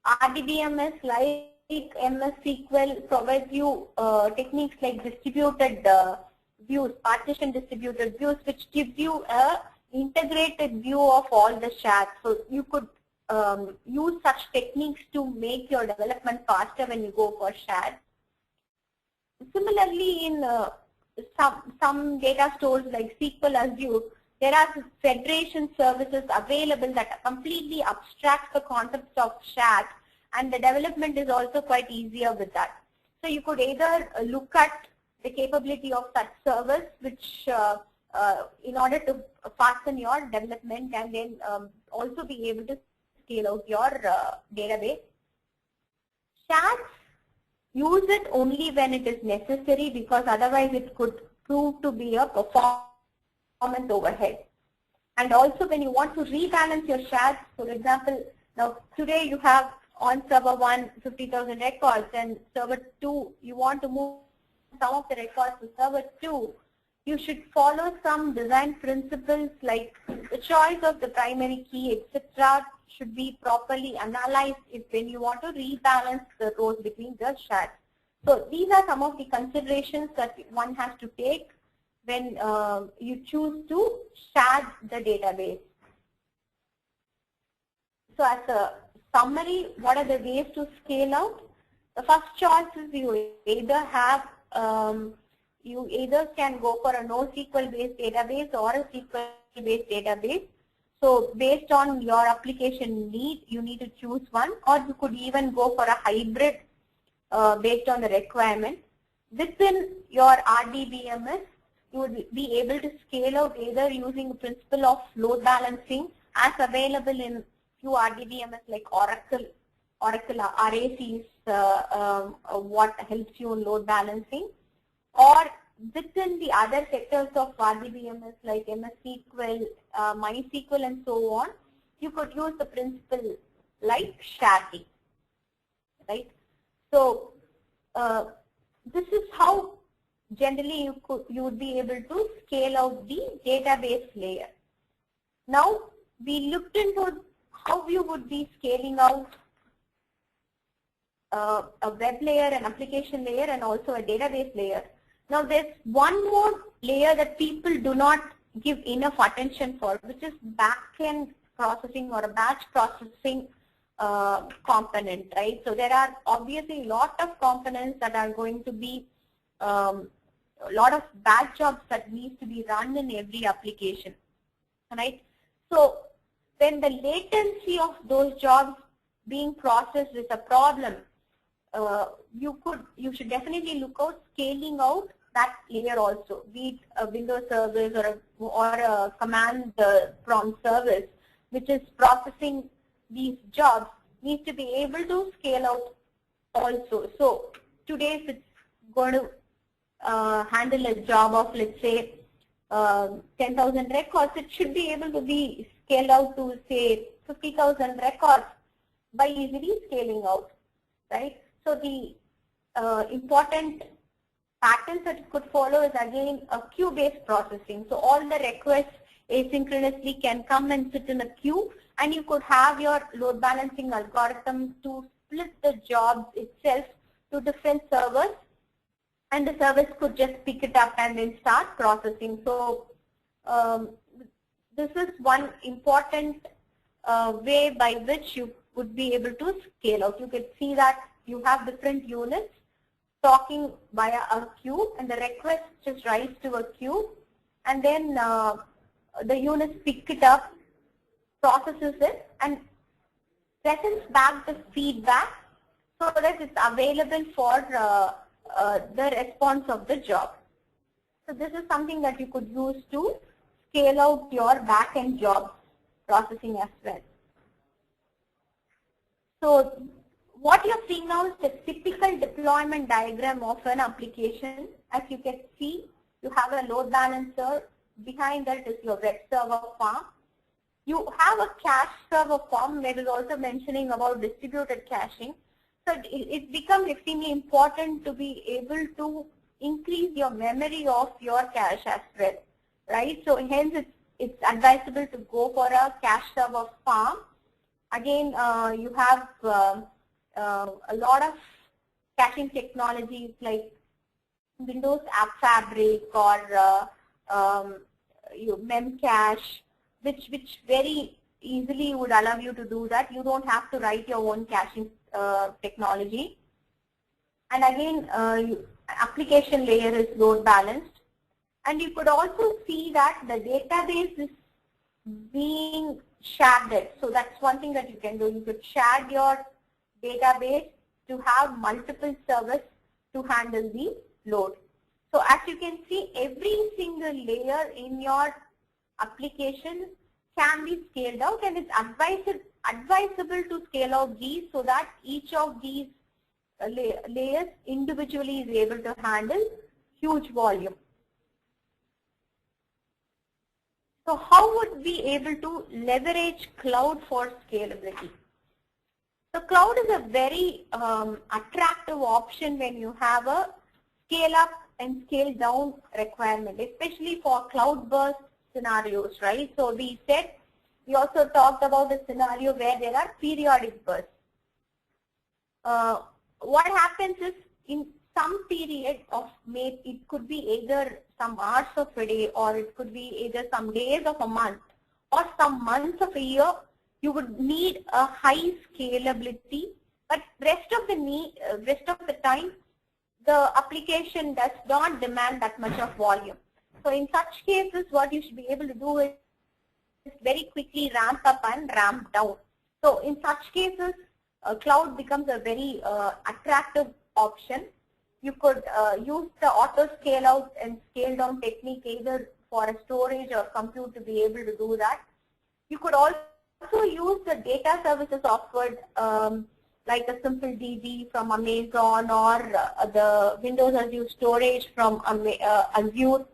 RDBMS like MS SQL provides you techniques like distributed views, partition distributed views, which gives you a integrated view of all the shards. So you could use such techniques to make your development faster when you go for shards. Similarly, in some data stores like SQL Azure, there are federation services available that completely abstract the concepts of shards, and the development is also quite easier with that. So you could either look at the capability of such service, which in order to fasten your development, and then also be able to scale out your database. Shards, use it only when it is necessary, because otherwise it could prove to be a performance overhead. And also when you want to rebalance your shards, for example, now today you have on server 1 50,000 records, and server 2 you want to move some of the records to server 2, you should follow some design principles like the choice of the primary key, etc. should be properly analyzed when you want to rebalance the rows between the shards. So these are some of the considerations that one has to take when you choose to shard the database. So as a summary, what are the ways to scale out? The first choice is you either can go for a NoSQL based database or a SQL based database. So based on your application need, you need to choose one, or you could even go for a hybrid based on the requirement. Within your RDBMS, you would be able to scale out either using the principle of load balancing as available in few RDBMS like Oracle RAC is what helps you in load balancing, or within the other sectors of RDBMS like MS SQL, MySQL and so on, you could use the principle like sharding, right? So this is how generally you would be able to scale out the database layer. Now we looked into how you would be scaling out a web layer, an application layer, and also a database layer. Now there's one more layer that people do not give enough attention for, which is back-end processing or a batch processing component, right? So there are obviously a lot of components that are going to be a lot of batch jobs that needs to be run in every application, right? So when the latency of those jobs being processed is a problem, you should definitely look out scaling out that layer also, be it a Windows service or a command prompt service, which is processing these jobs, needs to be able to scale out also. So today if it's going to handle a job of, let's say, 10,000 records, it should be able to be scaled out to say 50,000 records by easily scaling out, right? So the important patterns that it could follow is again a queue-based processing. So all the requests asynchronously can come and sit in a queue, and you could have your load balancing algorithm to split the jobs itself to different servers, and the service could just pick it up and then start processing. So this is one important way by which you would be able to scale out. You could see that you have different units talking via a queue, and the request just rise to a queue, and then the units pick it up, processes it, and presents back the feedback so that it's available for the response of the job. So this is something that you could use to scale out your back-end job processing as well. So what you're seeing now is the typical deployment diagram of an application. As you can see, you have a load balancer. Behind that is your web server farm. You have a cache server farm where it is also mentioning about distributed caching. So it becomes extremely important to be able to increase your memory of your cache as well, right? So hence it's advisable to go for a cache server farm. Again, you have a lot of caching technologies like Windows App Fabric or Memcache, which very easily would allow you to do that. You don't have to write your own caching technology. And again, application layer is load balanced. And you could also see that the database is being shared. So that's one thing that you can do. You could share your database to have multiple servers to handle the load. So as you can see, every single layer in your application can be scaled out, and it's advisable to scale out these so that each of these layers individually is able to handle huge volume. So how would we be able to leverage cloud for scalability? So cloud is a very attractive option when you have a scale up and scale down requirement, especially for cloud burst scenarios, right? So we also talked about a scenario where there are periodic bursts. What happens is in some period of it could be either some hours of a day, or it could be either some days of a month, or some months of a year, you would need a high scalability, but rest of the time, the application does not demand that much of volume. So in such cases, what you should be able to do is very quickly ramp up and ramp down. So in such cases, cloud becomes a very attractive option. You could use the auto scale out and scale down technique either for a storage or compute to be able to do that. You could also use the data services offered like a simple DB from Amazon, or the Windows Azure storage from Azure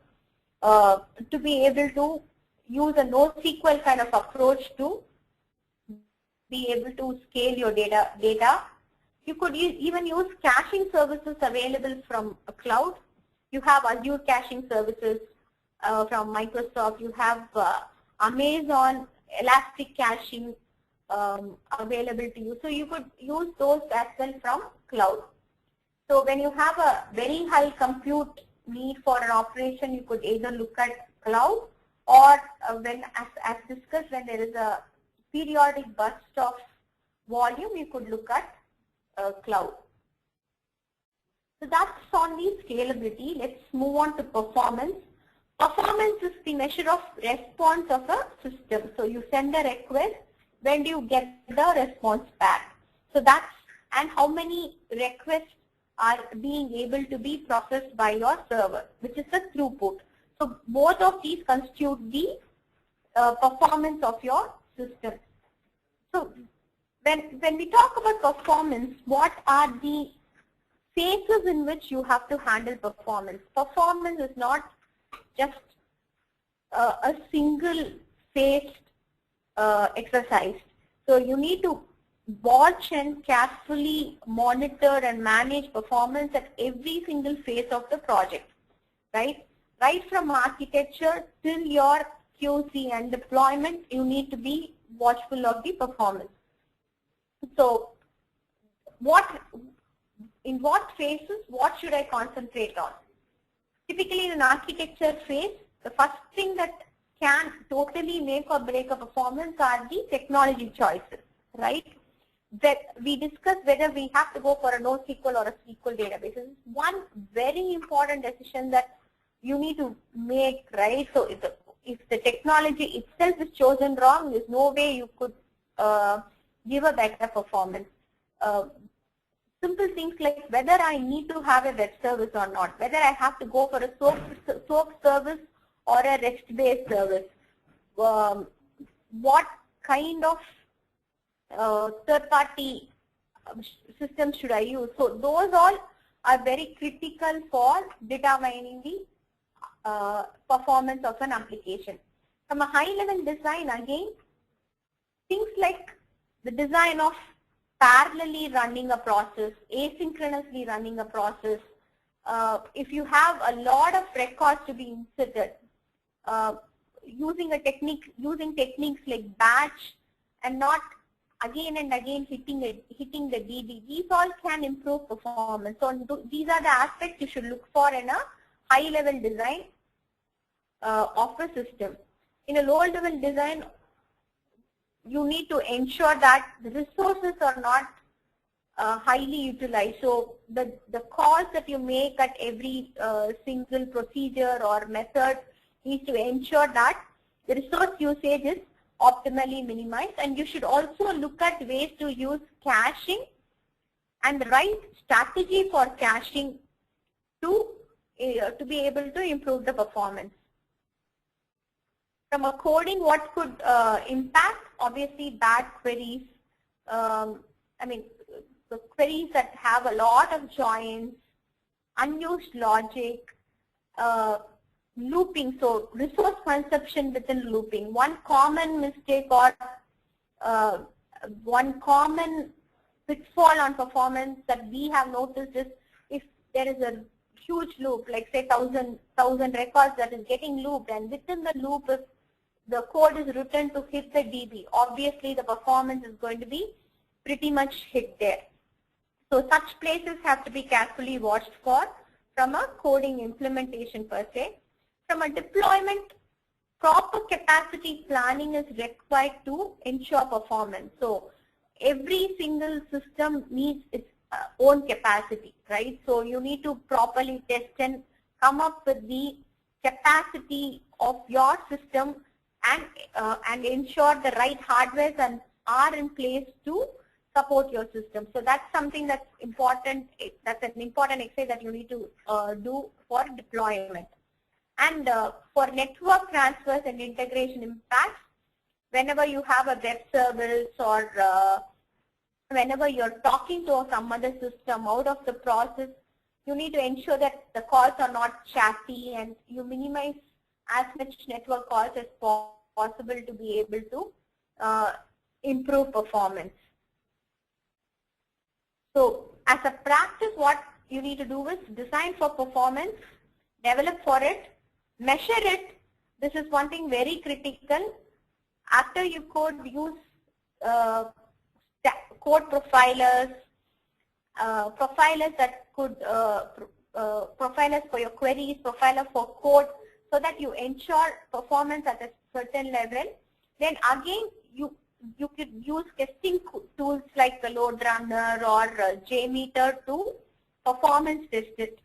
to be able to use a NoSQL kind of approach to be able to scale your data. You could even use caching services available from a cloud. You have Azure caching services from Microsoft. You have Amazon Elastic caching available to you. So you could use those as well from cloud. So when you have a very high compute need for an operation, you could either look at cloud, or as discussed, when there is a periodic burst of volume, you could look at cloud. So that's on the scalability. Let's move on to performance. Performance is the measure of response of a system. So you send a request, when do you get the response back? So that's, and how many requests are being able to be processed by your server, which is the throughput. So both of these constitute the performance of your system. So when we talk about performance, what are the phases in which you have to handle performance? Performance is not just a single phased exercise. So you need to watch and carefully monitor and manage performance at every single phase of the project, right? Right from architecture till your QC and deployment, you need to be watchful of the performance. So, in what phases, what should I concentrate on? Typically in an architecture phase, the first thing that can totally make or break a performance are the technology choices, right? That we discuss whether we have to go for a NoSQL or a SQL database. This is one very important decision that you need to make, right? So if the technology itself is chosen wrong, there's no way you could give a better performance. Simple things like whether I need to have a web service or not, whether I have to go for a SOAP service or a REST-based service, what kind of third-party systems should I use. So those all are very critical for determining the performance of an application. From a high-level design, again, things like the design of parallelly running a process, asynchronously running a process. If you have a lot of records to be inserted, using techniques like batch and not again and again hitting the DB, these all can improve performance. So these are the aspects you should look for in a high-level design of a system. In a low-level design, you need to ensure that the resources are not highly utilized. So the calls that you make at every single procedure or method needs to ensure that the resource usage is optimally minimized, and you should also look at ways to use caching and the right strategy for caching to be able to improve the performance. From a coding, what could impact? Obviously, bad queries. The queries that have a lot of joins, unused logic, looping, so resource consumption within looping. One common mistake or one common pitfall on performance that we have noticed is if there is a huge loop, like say 1,000 records that is getting looped, and within the loop if the code is written to hit the DB, obviously the performance is going to be pretty much hit there. So such places have to be carefully watched for from a coding implementation per se. From a deployment, proper capacity planning is required to ensure performance. So every single system needs its own capacity, right? So you need to properly test and come up with the capacity of your system and ensure the right hardware are in place to support your system. So that's something that's important. That's an important exercise that you need to do for deployment. And for network transfers and integration impacts, whenever you have a web service or whenever you're talking to some other system out of the process, you need to ensure that the calls are not chatty and you minimize as much network calls as possible to be able to improve performance. So as a practice, what you need to do is design for performance, develop for it, measure it. This is one thing very critical. After you code, use code profilers, profilers that could profilers for your queries, profiler for code, so that you ensure performance at a certain level. Then again, you could use testing tools like the load runner or JMeter to performance test it.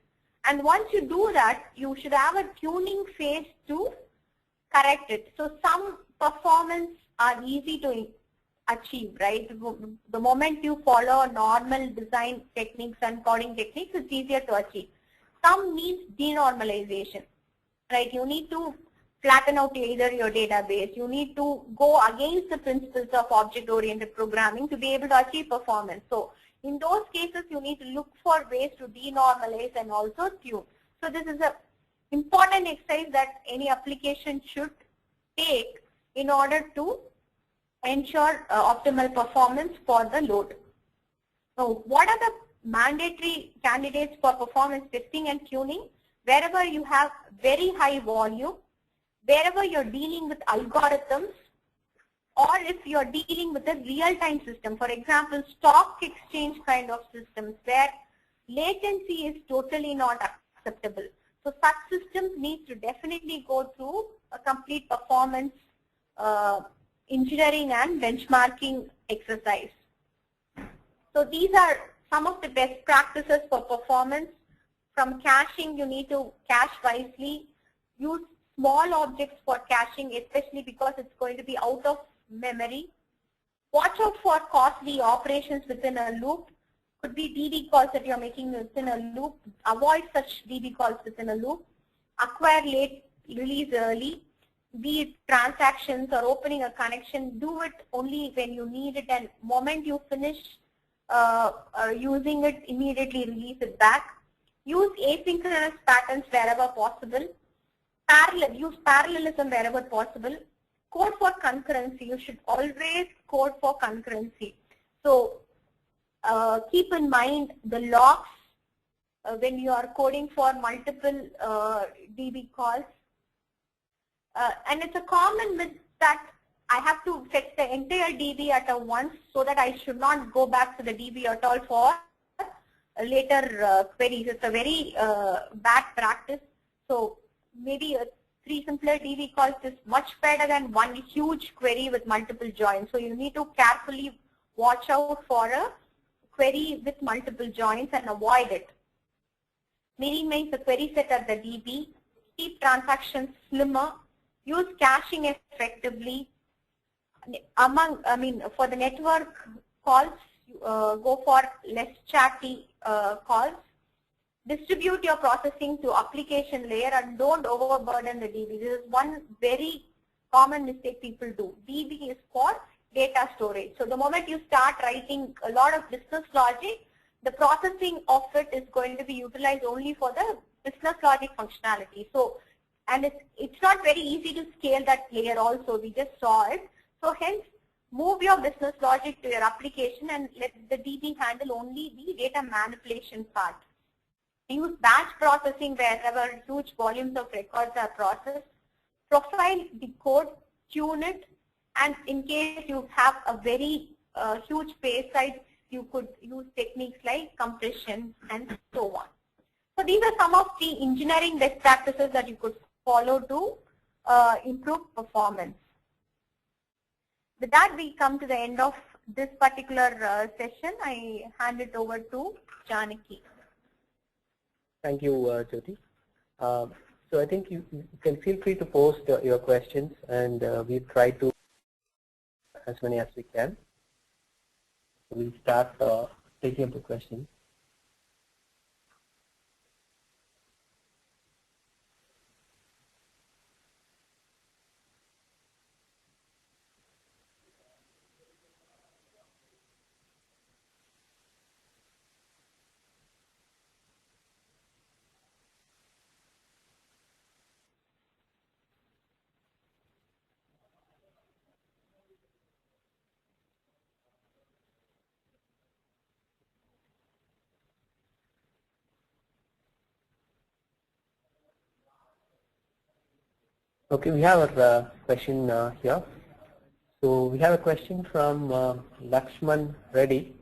And once you do that, you should have a tuning phase to correct it. So some performance are easy to achieve, right? The moment you follow normal design techniques and coding techniques, it's easier to achieve. Some needs denormalization, right? You need to flatten out either your database. You need to go against the principles of object-oriented programming to be able to achieve performance. So in those cases, you need to look for ways to denormalize and also tune. So this is an important exercise that any application should take in order to ensure optimal performance for the load. So what are the mandatory candidates for performance testing and tuning? Wherever you have very high volume, wherever you're dealing with algorithms, or if you're dealing with a real-time system, for example, stock exchange kind of systems where latency is totally not acceptable. So such systems need to definitely go through a complete performance engineering and benchmarking exercise. So these are some of the best practices for performance. From caching, you need to cache wisely. Use small objects for caching, especially because it's going to be out of memory. Watch out for costly operations within a loop. Could be DB calls that you're making within a loop. Avoid such DB calls within a loop. Acquire late, release early. Be it transactions or opening a connection, do it only when you need it, and moment you finish using it, immediately release it back. Use asynchronous patterns wherever possible. Use parallelism wherever possible. Code for concurrency. You should always code for concurrency. So keep in mind the logs when you are coding for multiple DB calls. And it's a common myth that I have to fetch the entire DB at a once so that I should not go back to the DB at all for later queries. It's a very bad practice. So maybe 3 simpler DB calls is much better than one huge query with multiple joins. So you need to carefully watch out for a query with multiple joins and avoid it. Minimize the query set at the DB. Keep transactions slimmer. Use caching effectively. For the network calls, go for less chatty calls. Distribute your processing to application layer and don't overburden the DB. This is one very common mistake people do. DB is for data storage. So the moment you start writing a lot of business logic, the processing of it is going to be utilized only for the business logic functionality. So, and it's not very easy to scale that layer also. We just saw it. So hence, move your business logic to your application and let the DB handle only the data manipulation part. Use batch processing wherever huge volumes of records are processed. Profile the code, tune it, and in case you have a very huge page size, you could use techniques like compression and so on. So these are some of the engineering best practices that you could follow to improve performance. With that, we come to the end of this particular session. I hand it over to Janaki. Thank you, Jyoti. So I think you can feel free to post your questions, and we try to as many as we can. We'll start taking up the questions. Okay, we have a question here. So we have a question from Lakshman Reddy,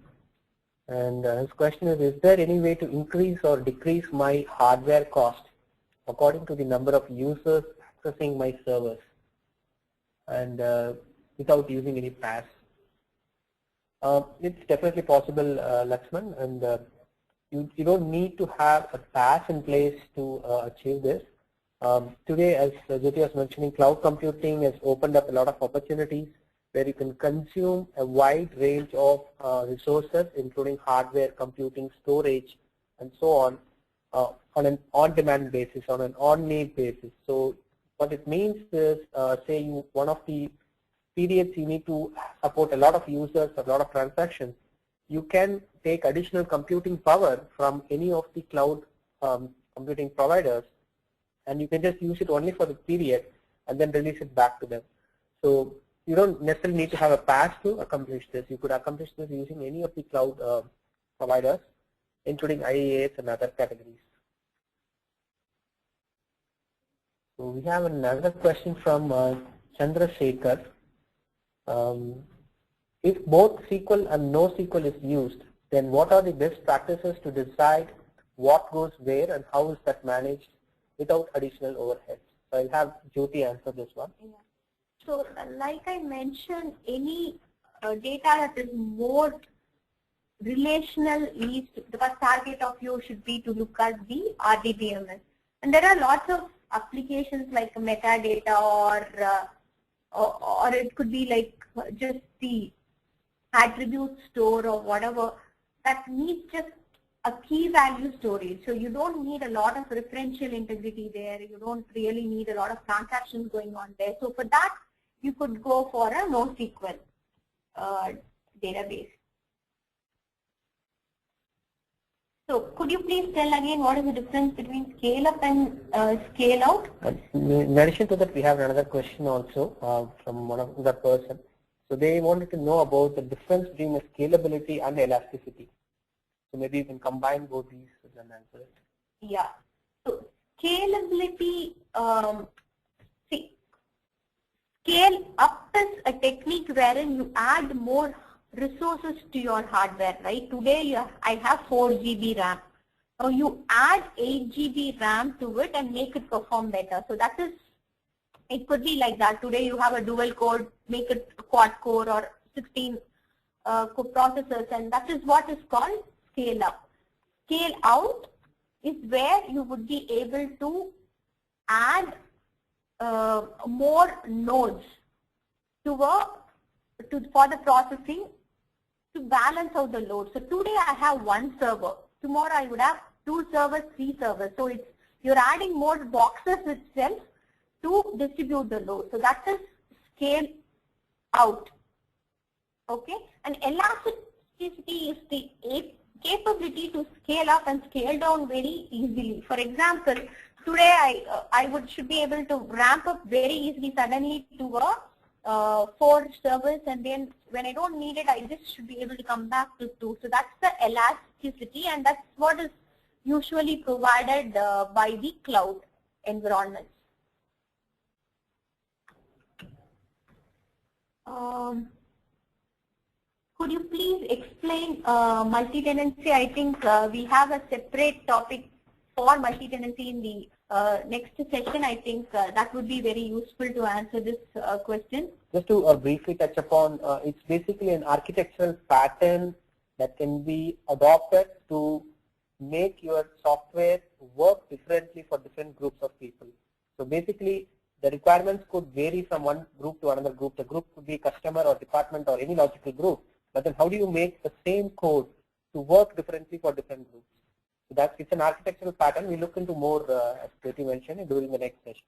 and his question is there any way to increase or decrease my hardware cost according to the number of users accessing my servers and without using any pass? It's definitely possible, Lakshman, and you don't need to have a pass in place to achieve this. Today, as Jyoti was mentioning, cloud computing has opened up a lot of opportunities where you can consume a wide range of resources, including hardware, computing, storage, and so on an on-demand basis, on an on-need basis. So what it means is, say one of the periods you need to support a lot of users, a lot of transactions, you can take additional computing power from any of the cloud computing providers, and you can just use it only for the period and then release it back to them. So you don't necessarily need to have a PaaS to accomplish this. You could accomplish this using any of the cloud providers, including IaaS and other categories. So we have another question from Chandrasekhar. If both SQL and NoSQL is used, then what are the best practices to decide what goes where and how is that managed without additional overheads? So I'll have Jyoti answer this one. Yeah. So like I mentioned, any data that is more relational needs to, the first target of you should be to look at the RDBMS. And there are lots of applications like metadata or it could be like just the attribute store or whatever that needs just a key value storage. So you don't need a lot of referential integrity there. You don't really need a lot of transactions going on there. So for that, you could go for a NoSQL database. So could you please tell again what is the difference between scale up and scale out? In addition to that, we have another question also from one of the person. So they wanted to know about the difference between the scalability and elasticity. So maybe you can combine both these and answer it. Yeah. So scalability, see, scale up is a technique wherein you add more resources to your hardware, right? Today I have 4 GB RAM. Now you add 8 GB RAM to it and make it perform better. So that is, it could be like that. Today you have a dual core, make it a quad core or 16 core processors, and that is what is called scale up. Scale out is where you would be able to add more nodes for the processing to balance out the load. So today I have 1 server. Tomorrow I would have 2 servers, 3 servers. So you're adding more boxes itself to distribute the load. So that is scale out. Okay, and elasticity is the capability to scale up and scale down very easily. For example, today I should be able to ramp up very easily suddenly to a 4 servers, and then when I don't need it, I just should be able to come back to 2. So that's the elasticity, and that's what is usually provided by the cloud environments. Could you please explain multi-tenancy? I think we have a separate topic for multi-tenancy in the next session. I think that would be very useful to answer this question. Just to briefly touch upon, it's basically an architectural pattern that can be adopted to make your software work differently for different groups of people. So basically, the requirements could vary from one group to another group. The group could be customer or department or any logical group. But then how do you make the same code to work differently for different groups? So it's an architectural pattern. We look into more, as Katie mentioned, during the next session.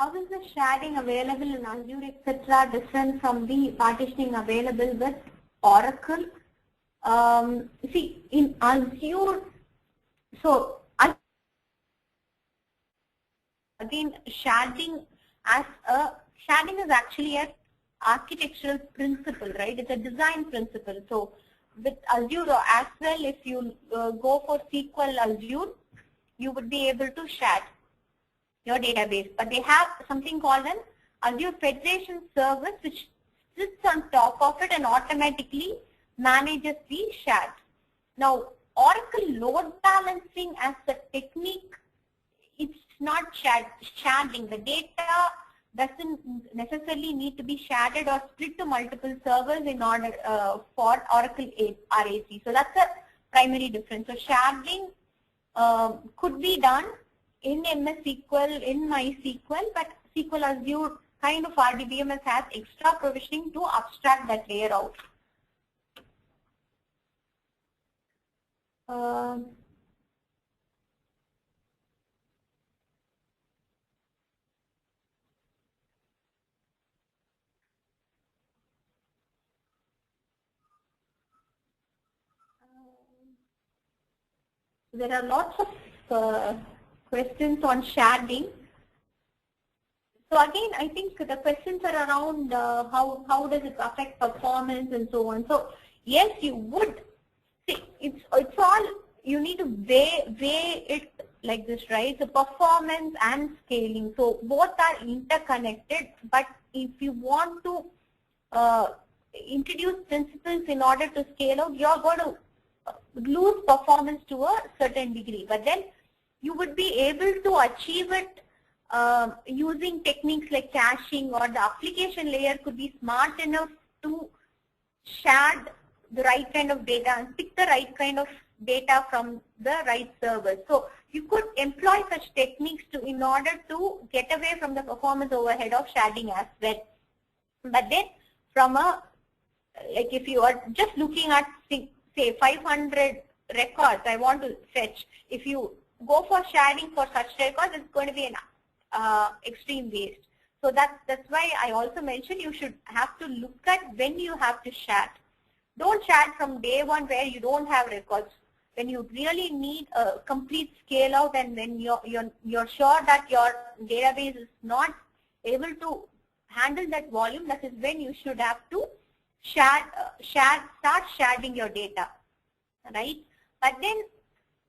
How is the sharding available in Azure, etc., different from the partitioning available with Oracle? See, in Azure, so again, sharding is actually an architectural principle, right? It's a design principle. So with Azure as well, if you go for SQL Azure, you would be able to shard your database. But they have something called an Azure Federation service which sits on top of it and automatically manages the shard. Now, Oracle load balancing as a technique, it's not sharding. The data doesn't necessarily need to be sharded or split to multiple servers in order for Oracle RAC. So that's a primary difference. So sharding could be done in MS SQL, in MySQL, but SQL Azure kind of RDBMS has extra provisioning to abstract that layer out. There are lots of questions on sharding. So again, I think the questions are around how does it affect performance and so on. So yes, you would see it's all you need to weigh it like this, right? So performance and scaling. So both are interconnected. But if you want to introduce principles in order to scale out, you're going to lose performance to a certain degree. But then you would be able to achieve it using techniques like caching, or the application layer could be smart enough to shard the right kind of data and pick the right kind of data from the right server. So you could employ such techniques in order to get away from the performance overhead of sharding as well. But then from like if you are just looking at say 500 records I want to fetch, if you go for sharding for such records, it's going to be an extreme waste. So that's why I also mentioned you should have to look at when you have to shard. Don't shard from day one where you don't have records. When you really need a complete scale out and when you're sure that your database is not able to handle that volume, that is when you should have to start sharding your data, right? But then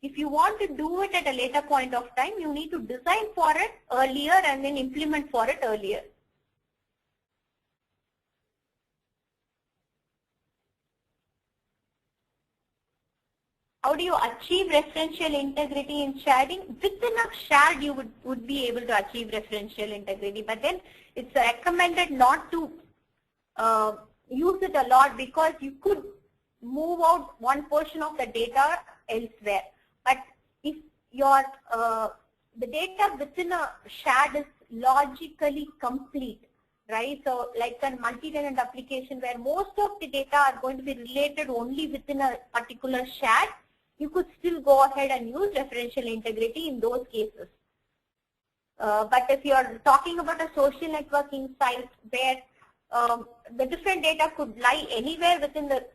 if you want to do it at a later point of time, you need to design for it earlier and then implement for it earlier. How do you achieve referential integrity in sharding? Within a shard, you would be able to achieve referential integrity, but then it's recommended not to use it a lot because you could move out one portion of the data elsewhere. But if your the data within a shard is logically complete, right? So like a multi-tenant application where most of the data are going to be related only within a particular shard, you could still go ahead and use referential integrity in those cases. But if you are talking about a social networking site where the different data could lie anywhere within the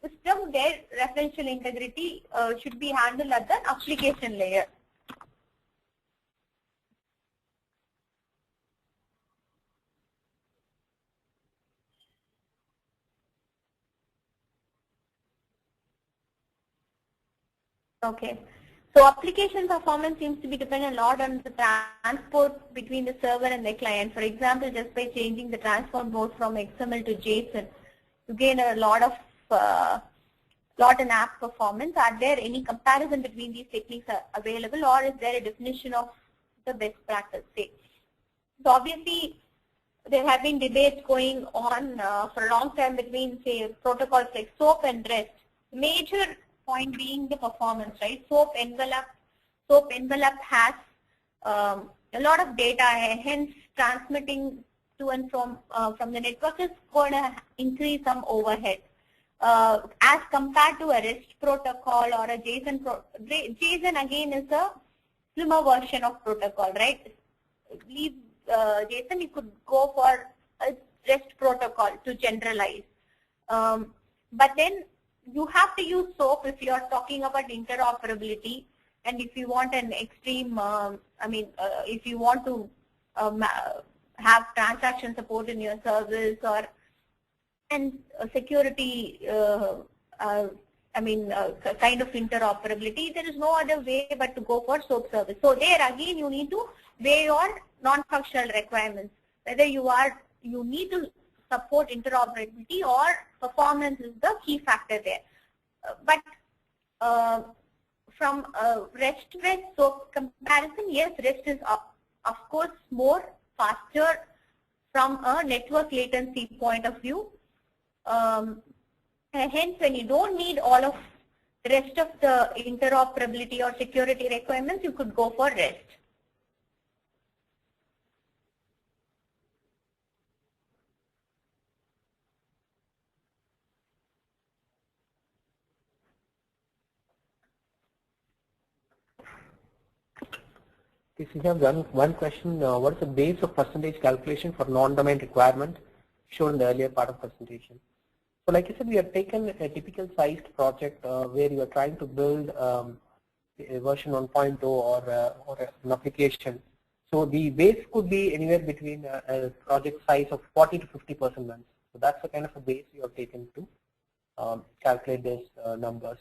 system, their referential integrity should be handled at the application layer. Okay. So application performance seems to be dependent a lot on the transport between the server and the client. For example, just by changing the transport mode from XML to JSON, you gain a lot in app performance. Are there any comparison between these techniques available, or is there a definition of the best practice? Say, so obviously there have been debates going on for a long time between, say, protocols like SOAP and REST. Major point being the performance, right? SOAP envelope has a lot of data, hence transmitting to and from the network is going to increase some overhead. As compared to a REST protocol or a JSON, JSON again is a slimmer version of protocol, right? Leave JSON, you could go for a REST protocol to generalize. But then you have to use SOAP if you are talking about interoperability, and if you want an extreme, if you want to have transaction support in your service or and security, kind of interoperability, there is no other way but to go for SOAP service. So there again, you need to weigh your non-functional requirements, whether you need to support interoperability or performance is the key factor there. But from REST with SOAP comparison, yes, REST is of course more faster from a network latency point of view. Hence, when you don't need all of the rest of the interoperability or security requirements, you could go for REST. Okay, so we have one question. What is the base of percentage calculation for non-domain requirement shown in the earlier part of presentation? So like I said, we have taken a typical sized project where you are trying to build a version 1.0 or an application. So the base could be anywhere between a project size of 40 to 50% months. So that's the kind of a base you have taken to calculate these numbers.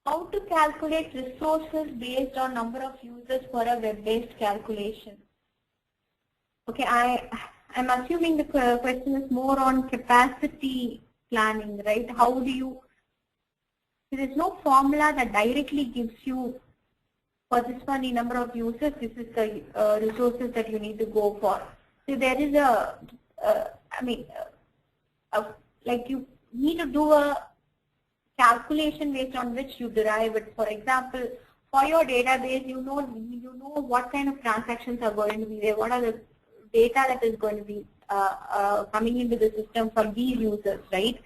How to calculate resources based on number of users for a web-based calculation? Okay, I'm assuming the question is more on capacity planning, right? How do you, there is no formula that directly gives you for this many number of users, this is the resources that you need to go for. So there is like you need to do a calculation based on which you derive it. For example, for your database, you know what kind of transactions are going to be there, what are the data that is going to be coming into the system from these users, right?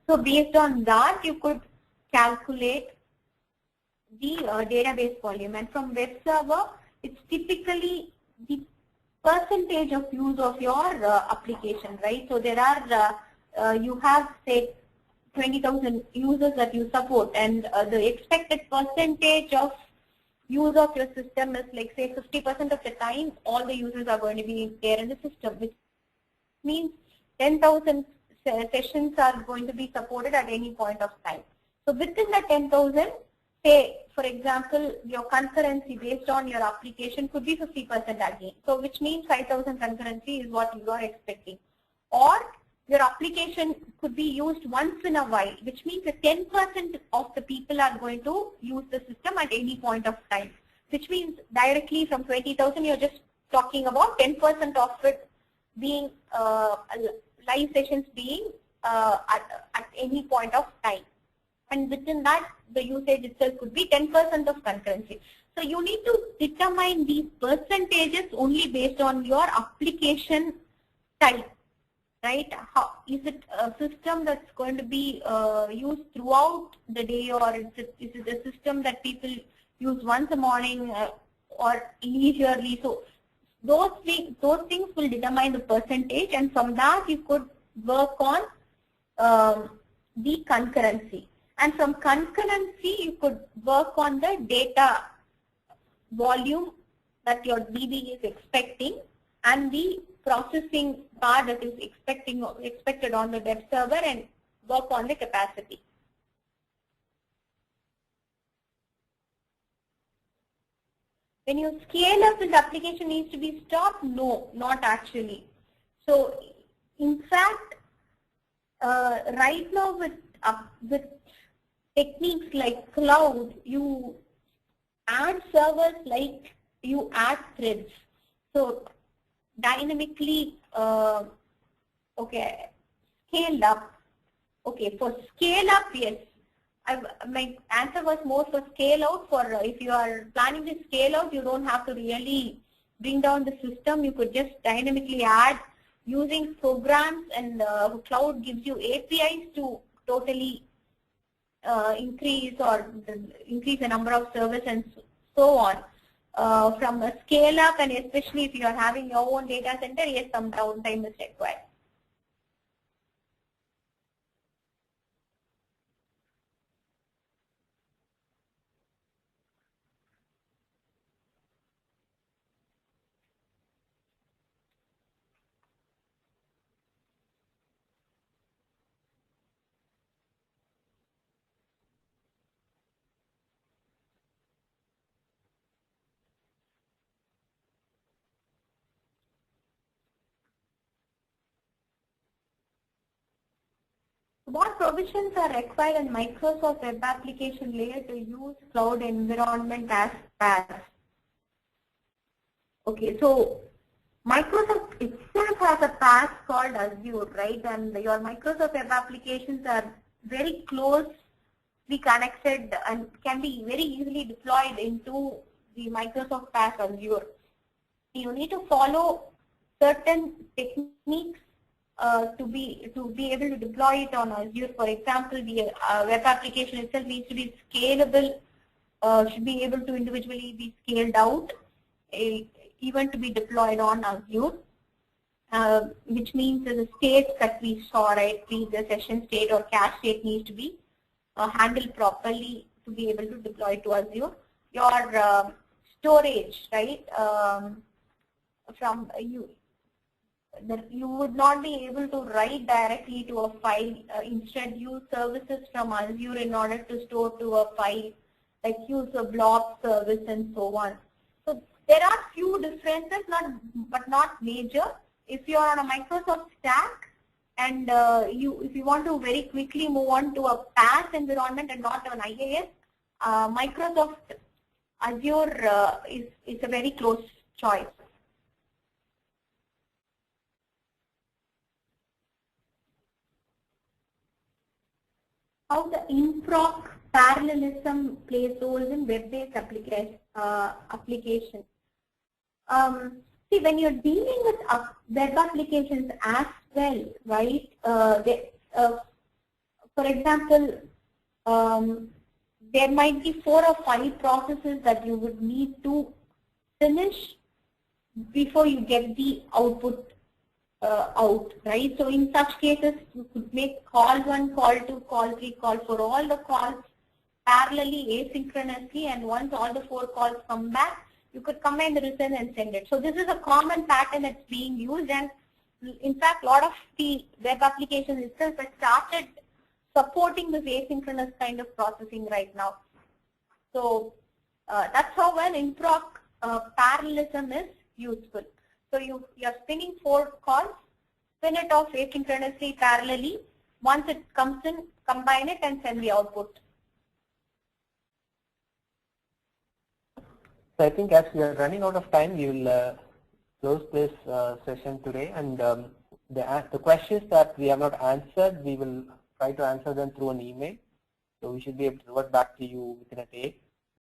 So based on that, you could calculate the database volume, and from web server, it's typically the percentage of use of your application, right? So there are, you have say 20,000 users that you support, and the expected percentage of use of your system is like say 50% of the time all the users are going to be there in the system, which means 10,000 sessions are going to be supported at any point of time. So within the 10,000, say for example your concurrency based on your application could be 50% again. So which means 5,000 concurrency is what you are expecting. Or your application could be used once in a while, which means that 10% of the people are going to use the system at any point of time. Which means directly from 20,000, you're just talking about 10% of it being live sessions being at any point of time. And within that, the usage itself could be 10% of concurrency. So you need to determine these percentages only based on your application type. Right? How, is it a system that's going to be used throughout the day, or is it a system that people use once a morning or leisurely? So those things will determine the percentage, and from that you could work on the concurrency. And from concurrency you could work on the data volume that your DB is expecting and the processing part that is expected on the web server, and work on the capacity. When you scale up, the application needs to be stopped? No, not actually. So in fact, right now with techniques like cloud, you add servers like you add threads. So dynamically, okay, scaled up. Okay, for scale up, yes. My answer was more for scale out. For if you are planning to scale out, you don't have to really bring down the system. You could just dynamically add using programs, and cloud gives you APIs to totally increase the number of servers and so on. From a scale up, and especially if you are having your own data center, yes, some downtime is required. What provisions are required in Microsoft Web Application Layer to use cloud environment as SaaS? Okay, so Microsoft itself has a PaaS called Azure, right? And your Microsoft Web applications are very closely connected and can be very easily deployed into the Microsoft PaaS Azure, you need to follow certain techniques to be able to deploy it on Azure. For example, the web application itself needs to be scalable, should be able to individually be scaled out, even to be deployed on Azure, which means the states that we saw, right, the session state or cache state needs to be handled properly to be able to deploy to Azure. Your storage, right, from you, that you would not be able to write directly to a file, instead use services from Azure in order to store to a file, like use a blob service and so on. So there are few differences, but not major. If you are on a Microsoft stack and if you want to very quickly move on to a PaaS environment and not an IaaS, Microsoft Azure is a very close choice. How the in-proc parallelism plays roles in web-based application. See, when you're dealing with web applications as well, right? For example, there might be 4 or 5 processes that you would need to finish before you get the output out, right? So in such cases, you could make call 1, call 2, call 3, call 4, all the calls parallelly, asynchronously, and once all the 4 calls come back, you could combine the result and send it. So this is a common pattern that's being used, and in fact, a lot of the web applications itself have started supporting this asynchronous kind of processing right now. So that's how an in-proc parallelism is useful. So you're spinning 4 calls, spin it off asynchronously, parallelly. Once it comes in, combine it and send the output. So I think as we are running out of time, we will close this session today. And the questions that we have not answered, we will try to answer them through an email. So we should be able to revert back to you within a day.